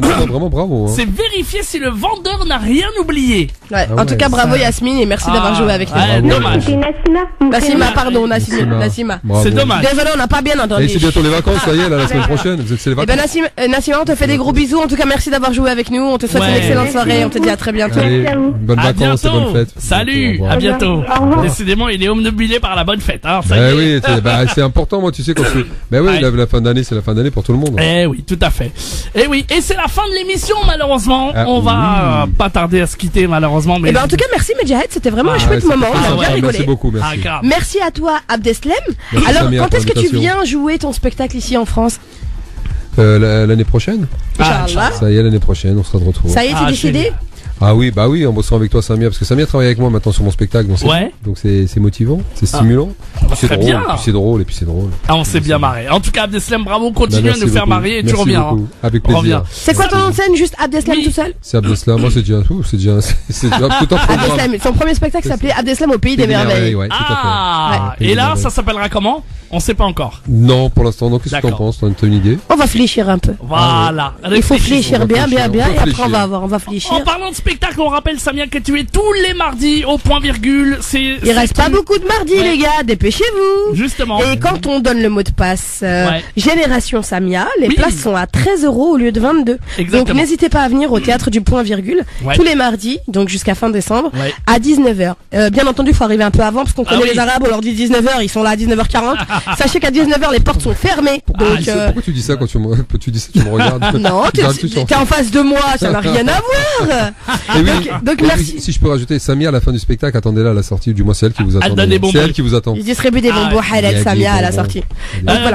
non, vraiment bravo, hein. C'est vérifier si le vendeur n'a rien oublié. Ouais. Ah En tout ouais, cas, bravo ça- Yasmine et merci d'avoir joué avec nous. Ouais, Bravo. dommage. C'était Nassima. mon Nassima, prénom. pardon, Nassima. Bravo. C'est dommage. Désolé, on n'a pas bien entendu. Et c'est bientôt les vacances, ça y est, là, la semaine prochaine, c'est les Eh ben vacances. Nassima, on te fait des gros bisous. En tout cas, merci d'avoir joué avec nous. On te souhaite Ouais. une excellente soirée. On te dit à très bientôt. Allez, à vous. bonnes À vacances et bientôt. bonnes fêtes. Salut, Au revoir. à bientôt. Au revoir. Décidément, il est omnubilé par la bonne fête. Hein, ça y Bah est. oui, c'est important, moi, tu sais, quand c'est, bah oui, Ouais. la fin d'année, c'est la fin d'année pour tout le monde. Eh oui, tout à fait. Eh oui, et c'est la fin de l'émission malheureusement. Ah, on va oui. pas tarder à se quitter malheureusement. Mais Eh ben, en tout cas, merci Medjahed. C'était vraiment un chouette Ouais, moment. On a c'était bien sympa. rigolé. Merci beaucoup, ah, merci. grave. Merci à toi, Abdeslam. Merci, Alors, Samir, quand pour est-ce que tu l'invitation. viens jouer ton spectacle ici en France? L'année prochaine? Ah, Inch'Allah. Ça y est, l'année prochaine, on sera de retour. Ça y est, Ah, t'es décidé? génial. Ah oui, bah oui, en bossant avec toi, Samia, parce que Samia travaille avec moi maintenant sur mon spectacle, donc c'est, Ouais. donc c'est motivant, c'est stimulant, puis c'est très drôle, bien. puis c'est drôle, et puis c'est drôle. Ah, on s'est bien marré. En tout cas, Abdeslam, bravo, Bah, continue à merci nous faire beaucoup. marrer et tu Merci reviens. beaucoup. Hein. Avec plaisir. Reviens. C'est quoi ton nom de scène? Juste Abdeslam Oui. tout seul? C'est Abdeslam, moi c'est déjà tout, c'est déjà tout un programme. Abdeslam. Son premier spectacle s'appelait Abdeslam au pays des merveilles. Ouais, tout à Ah, fait. et là, Ouais. ça s'appellera comment? On sait pas encore. Non, pour l'instant, donc qu'est-ce que t'en D'accord. penses? T'as une idée? On va fléchir un peu. Voilà. Il faut Réfléchissons. fléchir bien, bien, bien, On va et après fléchir. on va fléchir. En parlant de spectacle. spectacle, on rappelle Samia que tu es tous les mardis au point virgule. Il reste pas beaucoup de mardis, les gars, dépêchez-vous. Justement. Et quand on donne le mot de passe Génération Samia, les Oui. places sont à 13 € au lieu de 22. Exactement. Donc n'hésitez pas à venir au théâtre du point virgule tous les mardis, donc jusqu'à fin décembre, à 19h. Bien entendu, il faut arriver un peu avant parce qu'on connaît les Arabes, on leur dit 19h, ils sont là à 19h40. Sachez qu'à 19h, les portes sont fermées. Donc, Pourquoi tu dis ça quand tu me regardes? non, t'es en face de moi, ça n'a rien à voir. Donc merci. Si je peux rajouter, Samia à la fin du spectacle, attendez-là à la sortie, du moins c'est elle qui vous attend. C'est elle qui vous attend. Ils distribuent des bonbons halal Samia à la sortie.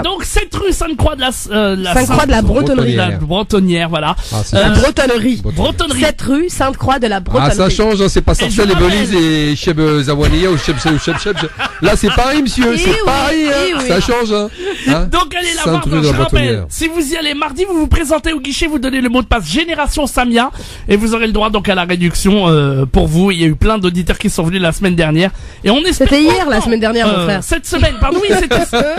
Donc 7 rue Sainte-Croix de la Sainte-Croix de la Bretonnerie. La Bretonnière, voilà. La Bretonnerie. Bretonnerie. 7 rue Sainte-Croix de la Bretonnerie. Ah, ça change, hein, c'est pas Sarcelles et Belize et Cheb Zawania ou Cheb. Là, c'est Paris, monsieur, c'est Paris, hein. Ça change, hein. Donc allez la voir, je rappelle, si vous y allez mardi, vous vous présentez au guichet, vous donnez le mot de passe Génération Samia et vous aurez le droit donc à la réduction pour vous. Il y a eu plein d'auditeurs qui sont venus la semaine dernière et on espère. C'était hier la semaine dernière, mon frère. Cette semaine, pardon, oui,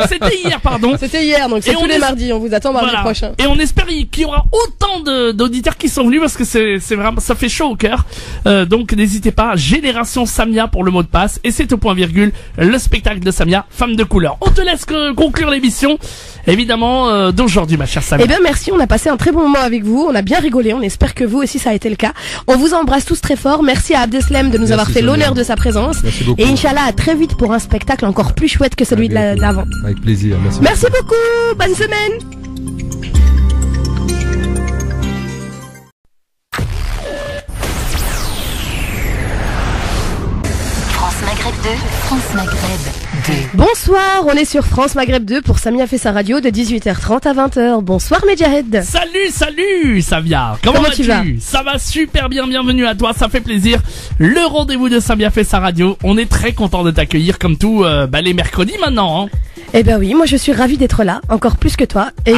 c'était hier, pardon. C'était hier, donc c'est tous les mardis. On vous attend mardi prochain. Et on espère qu'il y aura autant d'auditeurs qui sont venus parce que c'est vraiment, ça fait chaud au cœur. Donc n'hésitez pas, Génération Samia pour le mot de passe et c'est au point virgule le spectacle de Samia, femme de couleur. On te laisse conclure l'émission, évidemment, d'aujourd'hui, ma chère Samia. Eh bien, merci, on a passé un très bon moment avec vous, on a bien rigolé, on espère que vous aussi ça a été le cas. On vous embrasse tous très fort, merci à Abdeslam de nous avoir fait l'honneur de sa présence. Et Inch'Allah, à très vite pour un spectacle encore plus chouette que celui d'avant. Avec plaisir, merci. Merci beaucoup, bonne semaine. France Maghreb 2. Bonsoir, on est sur France Maghreb 2 pour Samia fait sa radio de 18h30 à 20h. Bonsoir Medjahed. Salut Samia. Comment tu vas? Ça va super bien, bienvenue à toi, ça fait plaisir. Le rendez-vous de Samia fait sa radio. On est très content de t'accueillir comme tout les mercredis maintenant. Hein. Eh ben oui, moi je suis ravie d'être là, encore plus que toi. Et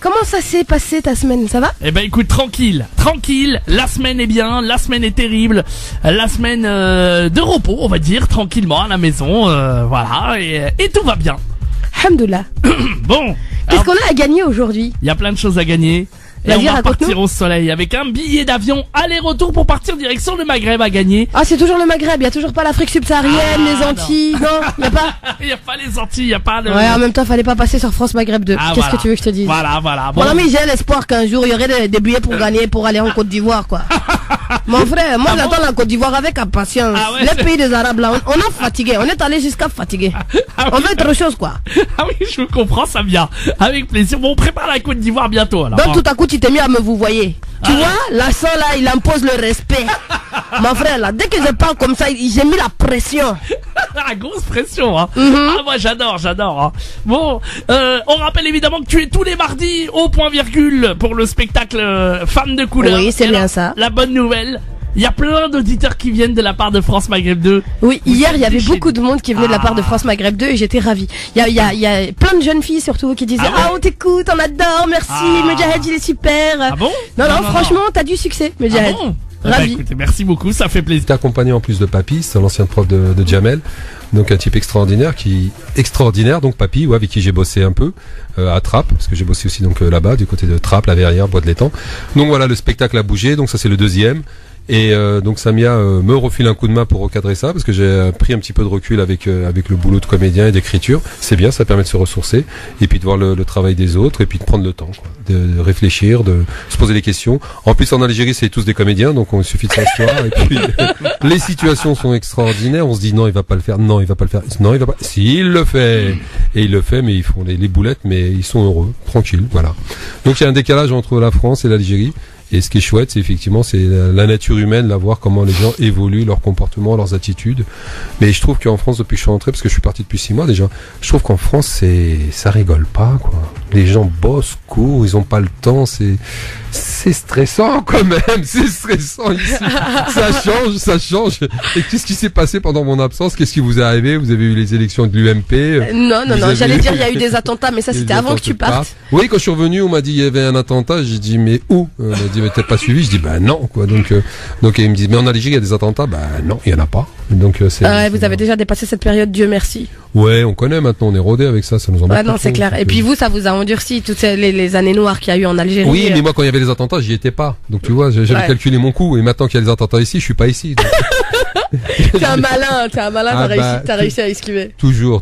comment ça s'est passé ta semaine, ça va? Eh ben écoute, tranquille. La semaine est bien, la semaine est terrible. La semaine de repos, on va dire, tranquillement à la maison. Voilà, et tout va bien. Alhamdoulilah. Bon. Qu'est-ce qu'on a à gagner aujourd'hui? Il y a plein de choses à gagner. Et on va partir au soleil avec un billet d'avion aller-retour pour partir direction le Maghreb à gagner. Ah, c'est toujours le Maghreb, il y a toujours pas l'Afrique subsaharienne, les Antilles, non, il y a pas. Il y a pas les Antilles, il y a pas le. Ouais, en même temps, fallait pas passer sur France Maghreb 2. Qu'est-ce que tu veux que je te dise? Voilà. Bon. Mon ami, j'ai l'espoir qu'un jour il y aurait des billets pour gagner pour aller en Côte d'Ivoire, quoi. Mon frère, moi j'attends la Côte d'Ivoire avec impatience. Les pays des Arabes là, on a fatigué, on est allé jusqu'à fatiguer. On veut autre chose, quoi. Ah oui, je comprends, ça vient. Avec plaisir. Bon, on prépare la Côte d'Ivoire bientôt, alors. Donc tout à coup, tu t'es mis à me vous voyez. Tu vois, l'accent là, il impose le respect. Mon frère là, dès que je parle comme ça, j'ai mis la pression. La grosse pression, hein. Ah, moi j'adore, hein. Bon, on rappelle évidemment que tu es tous les mardis au point virgule pour le spectacle Femme de couleur. Oui, c'est bien ça. La bonne nouvelle, il y a plein d'auditeurs qui viennent de la part de France Maghreb 2. Oui, hier il y avait beaucoup de monde qui venait de la part de France Maghreb 2 et j'étais ravie. Il y a plein de jeunes filles surtout qui disaient on t'écoute, on adore, merci, Medjahed il est super. Ah bon? Non, franchement, t'as du succès, Medjahed. Ah bon? Ravi. Écoutez, merci beaucoup, ça fait plaisir. J'étais accompagné en plus de Papy, c'est l'ancien prof de Jamel, donc un type extraordinaire, donc Papy, avec qui j'ai bossé un peu à Trappes, parce que j'ai bossé aussi donc là-bas, du côté de Trappes, la Verrière, Bois de l'Étang. Donc voilà, le spectacle a bougé, donc ça c'est le deuxième. Et donc Samia me refile un coup de main pour recadrer ça parce que j'ai pris un petit peu de recul avec le boulot de comédien et d'écriture. C'est bien, ça permet de se ressourcer et puis de voir le travail des autres et puis de prendre le temps, quoi, de réfléchir, de se poser des questions. En plus en Algérie c'est tous des comédiens donc il suffit de s'asseoir et puis les situations sont extraordinaires. On se dit non il va pas le faire, non il va pas le faire, non il va pas. Si il le fait et il le fait mais ils font les boulettes mais ils sont heureux, tranquilles, voilà. Donc il y a un décalage entre la France et l'Algérie. Et ce qui est chouette, c'est effectivement la nature humaine, là, voir comment les gens évoluent, leur comportement, leurs attitudes. Mais je trouve qu'en France, depuis que je suis rentré, parce que je suis parti depuis 6 mois déjà, je trouve qu'en France, ça rigole pas, quoi. Les gens bossent, courent, ils ont pas le temps, c'est stressant quand même, c'est stressant ici. Ça change. Et qu'est-ce qui s'est passé pendant mon absence? Qu'est-ce qui vous est arrivé? Vous avez eu les élections de l'UMP? Non, j'allais dire il y a eu des attentats, mais ça c'était avant que tu partes. Oui, quand je suis revenu, on m'a dit il y avait un attentat, j'ai dit mais où? On m'a dit mais t'as pas suivi? Je dis bah non, quoi. Donc ils me disent mais en Algérie il y a des attentats? Bah non, il y en a pas. Donc vous avez déjà dépassé cette période, Dieu merci. Ouais, on connaît maintenant, on est rodé avec ça nous embête. Non, c'est clair. Et puis vous, ça vous a endurci toutes les années noires qu'il y a eu en Algérie. Oui, mais moi, quand il y avait les attentats, j'y étais pas. Donc, tu vois, j'avais calculé mon coup. Et maintenant qu'il y a les attentats ici, je suis pas ici. Donc... T'es un malin, t'as réussi à esquiver. Toujours.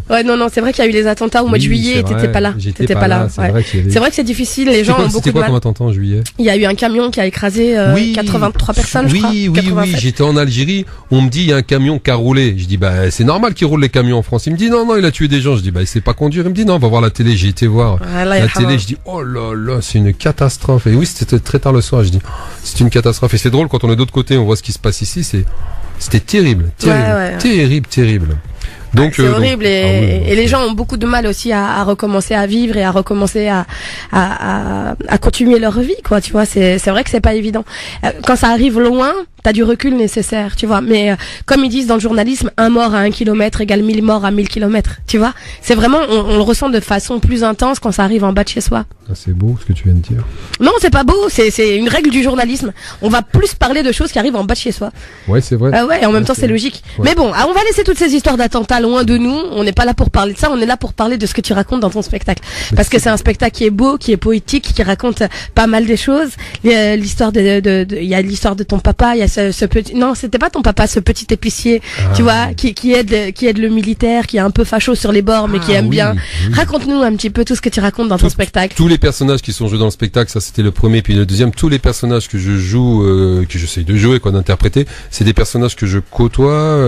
Ouais, non, c'est vrai qu'il y a eu les attentats au mois de juillet, t'étais pas là. T'étais pas là. C'est vrai que c'est difficile, les gens ont beaucoup de mal. C'était quoi comme attentat en juillet? Il y a eu un camion qui a écrasé 83 personnes, je crois. Oui, j'étais en Algérie, on me dit il y a un camion qui a roulé. Je dis bah c'est normal qu'il roule les camions en France. Il me dit non, il a tué des gens. Je dis bah il sait pas conduire. Il me dit non, on va voir la télé. J'ai été voir la télé, je dis oh là, c'est une catastrophe. Et oui, c'était très tard le soir, je dis c'est une catastrophe. Et c'est drôle quand on est d'autre côté, on voit ce qui se passe ici, c'était terrible. Donc, c'est horrible et les gens ont beaucoup de mal aussi à recommencer à vivre et à recommencer à continuer leur vie, quoi. Tu vois, c'est vrai que c'est pas évident. Quand ça arrive loin, t'as du recul nécessaire, tu vois. Mais comme ils disent dans le journalisme, 1 mort à 1 kilomètre égale 1000 morts à 1000 kilomètres. Tu vois, c'est vraiment on le ressent de façon plus intense quand ça arrive en bas de chez soi. Ah, c'est beau ce que tu viens de dire. Non, c'est pas beau, c'est une règle du journalisme. On va plus parler de choses qui arrivent en bas de chez soi. Ouais, c'est vrai. Ouais, et en même temps c'est logique. Ouais. Mais bon, on va laisser toutes ces histoires d'attentats loin de nous. On n'est pas là pour parler de ça, on est là pour parler de ce que tu racontes dans ton spectacle. Parce que c'est un spectacle qui est beau, qui est poétique, qui raconte pas mal de choses. L'histoire il y a l'histoire de ton papa, il y a ce petit, non, c'était pas ton papa, ce petit épicier, tu vois, qui aide le militaire, qui est un peu facho sur les bords, mais qui aime bien. Oui. Raconte-nous un petit peu tout ce que tu racontes dans ton spectacle. Tous les personnages qui sont joués dans le spectacle, ça c'était le premier, puis le deuxième, tous les personnages que je joue, que j'essaye de jouer, d'interpréter, c'est des personnages que je côtoie,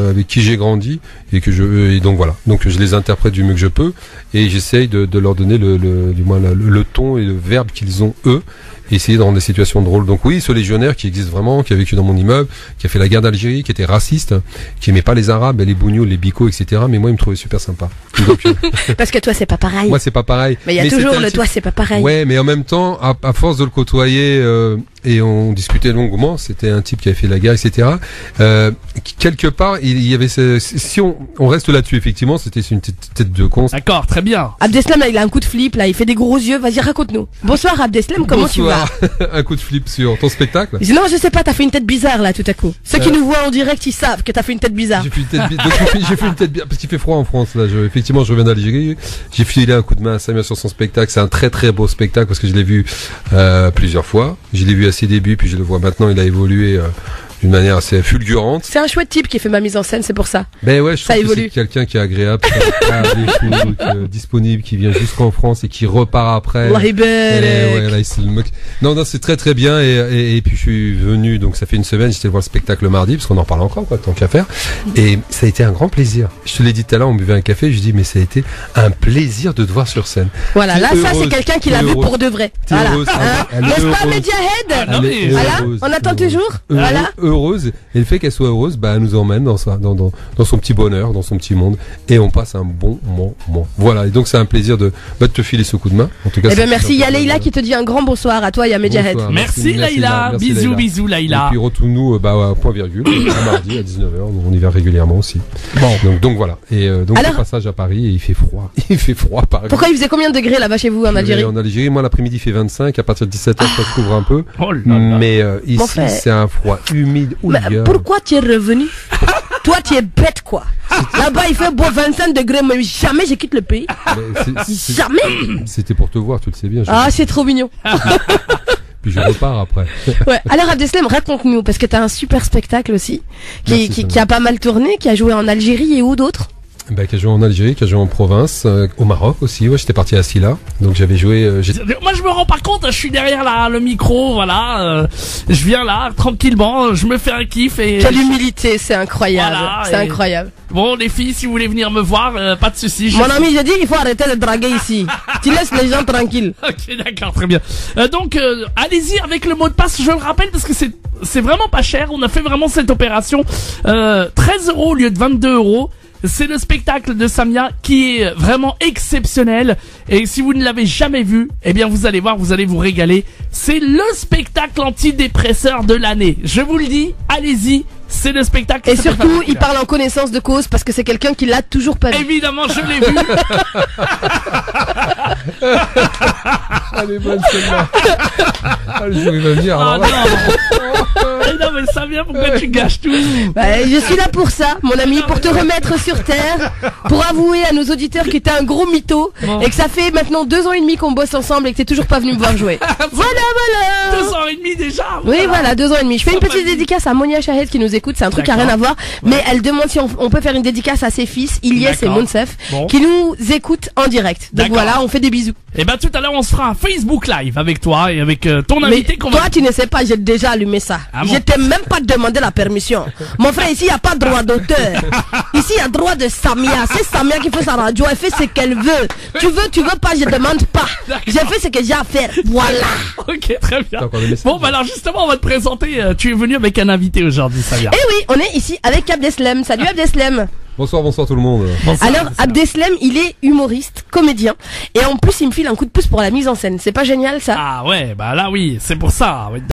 avec qui j'ai grandi, et donc voilà. Donc je les interprète du mieux que je peux, et j'essaye de leur donner du moins le ton et le verbe qu'ils ont eux, et essayer de rendre des situations drôles. Donc oui, ce légionnaire qui existe vraiment, qui a vécu dans mon immeuble, qui a fait la guerre d'Algérie, qui était raciste, qui aimait pas les Arabes, les bougnoules, les bicots, etc. Mais moi, il me trouvait super sympa. Donc, parce que toi, c'est pas pareil. Moi, c'est pas pareil. Mais il y a toujours le toi, c'est pas pareil. Ouais, mais en même temps, à force de le côtoyer, et on discutait longuement, c'était un type qui avait fait la guerre, etc. Quelque part, il y avait si on reste là-dessus, effectivement, c'était une tête de con. D'accord, très bien. Abdeslam, là, il a un coup de flip, là, il fait des gros yeux. Vas-y, raconte-nous. Bonsoir, Abdeslam, comment tu vas? Un coup de flip sur ton spectacle? Non, je sais pas, t'as fait une tête bizarre, là, tout à coup. Ceux qui nous voient en direct, ils savent que t'as fait une tête bizarre. J'ai fait une tête bizarre, parce qu'il fait froid en France, là. Effectivement, je reviens d'Algérie. J'ai filé un coup de main à Samia sur son spectacle. C'est un très très beau spectacle, parce que je l'ai vu, plusieurs fois. Je l'ai vu à ses débuts, puis je le vois maintenant, il a évolué, d'une manière assez fulgurante. C'est un chouette type qui fait ma mise en scène, c'est pour ça. Ben ouais, je trouve que c'est quelqu'un qui est agréable, disponible, qui vient jusqu'en France et qui repart après. Ouais, là, non, c'est très très bien, et puis je suis venu, donc ça fait une semaine, j'étais voir le spectacle le mardi, parce qu'on en parle encore, quoi, tant qu'à faire. Et ça a été un grand plaisir. Je te l'ai dit tout à l'heure, on buvait un café, je dis, mais ça a été un plaisir de te voir sur scène. Là, ça c'est quelqu'un qui l'a vu pour de vrai. Voilà. N'est-ce pas, Mediahead? Voilà. On attend toujours. Voilà. Heureuse, et le fait qu'elle soit heureuse, elle nous emmène dans son petit bonheur, dans son petit monde, et on passe un bon moment. Voilà, et donc c'est un plaisir de te filer ce coup de main. En tout cas, merci. Il y a Leïla qui te dit un grand bonsoir à toi et à Mediahead. Merci Leïla. Bisous Leïla. Et puis retrouve-nous à point virgule, mardi à 19h, on y va régulièrement aussi. Bon. Donc voilà. Et donc le passage à Paris, et il fait froid. Il fait froid Paris. Pourquoi il faisait combien de degrés là-bas chez vous en Algérie? En Algérie, moi l'après-midi il fait 25, à partir de 17h ça se couvre un peu. Mais ici c'est un froid humide. Mais pourquoi tu es revenu? Toi, tu es bête, quoi. Là-bas, il fait 25 degrés, mais jamais je quitte le pays. Jamais. C'était pour te voir, tu le sais bien. C'est trop mignon. Puis je repars après. Ouais. Alors, Abdeslam, raconte-nous, parce que t'as un super spectacle aussi, qui a pas mal tourné, qui a joué en Algérie et où d'autres? Qui a joué en Algérie, qui a joué en province, au Maroc aussi. Ouais, j'étais parti à Silla, donc j'avais joué. Moi, je me rends pas compte. Je suis derrière le micro, voilà. Je viens là tranquillement, je me fais un kiff et. Quelle humilité, c'est incroyable. Voilà, c'est incroyable. Bon, les filles, si vous voulez venir me voir, pas de soucis. Mon ami, je dis qu'il faut arrêter de draguer ici. Tu laisses les gens tranquilles. Ok, d'accord, très bien. Donc, allez-y avec le mot de passe. Je le rappelle parce que c'est vraiment pas cher. On a fait vraiment cette opération 13 € au lieu de 22 €. C'est le spectacle de Samia qui est vraiment exceptionnel, et si vous ne l'avez jamais vu, eh bien vous allez voir, vous allez vous régaler. C'est le spectacle antidépresseur de l'année. Je vous le dis, allez-y, C'est le spectacle. Et qui s'appelle surtout, Favicula. il parle en connaissance de cause parce que c'est quelqu'un qui l'a toujours pas vu. Évidemment, je l'ai vu. Elle est bonne celle-là. Ah, le jour il va venir. Ah alors là. non. Non mais Samia, pourquoi tu gâches tout? Bah, je suis là pour ça, mon ami, pour te remettre sur terre, pour avouer à nos auditeurs que t'es un gros mytho Bon. et que ça fait maintenant 2 ans et demi qu'on bosse ensemble et que t'es toujours pas venu me voir jouer. Voilà. 2 ans et demi déjà. Oui, voilà, 2 ans et demi. Je fais une petite dédicace à Monia Shahed qui nous écoute. C'est un truc qui a rien à voir, mais elle demande si on peut faire une dédicace à ses fils, Ilyes et D'accord. Monsef, Bon. qui nous écoutent en direct. Donc D'accord. voilà, on fait des bisous. Et ben tout à l'heure on se fera un Facebook Live avec toi et avec ton Mais invité qu'on toi, va. tu ne sais pas, j'ai déjà allumé ça. Ah bon? Je t'ai même pas demandé la permission. Mon frère, ici, il n'y a pas de droit d'auteur. Ici, il y a droit de Samia. C'est Samia qui fait sa radio. Elle fait ce qu'elle veut. Tu veux pas, je demande pas. J'ai fait ce que j'ai à faire. Voilà. Ok, très bien. T'as encore des messages? Bon, bah alors justement, on va te présenter. Tu es venu avec un invité aujourd'hui, Samia. Et oui, on est ici avec Abdeslem. Salut Abdeslem. Bonsoir tout le monde. Bonsoir, Alors, Samia. Abdeslem, il est humoriste, comédien. Et en plus, il me file un coup de pouce pour la mise en scène. C'est pas génial, ça? Ah ouais, bah là oui, c'est pour ça.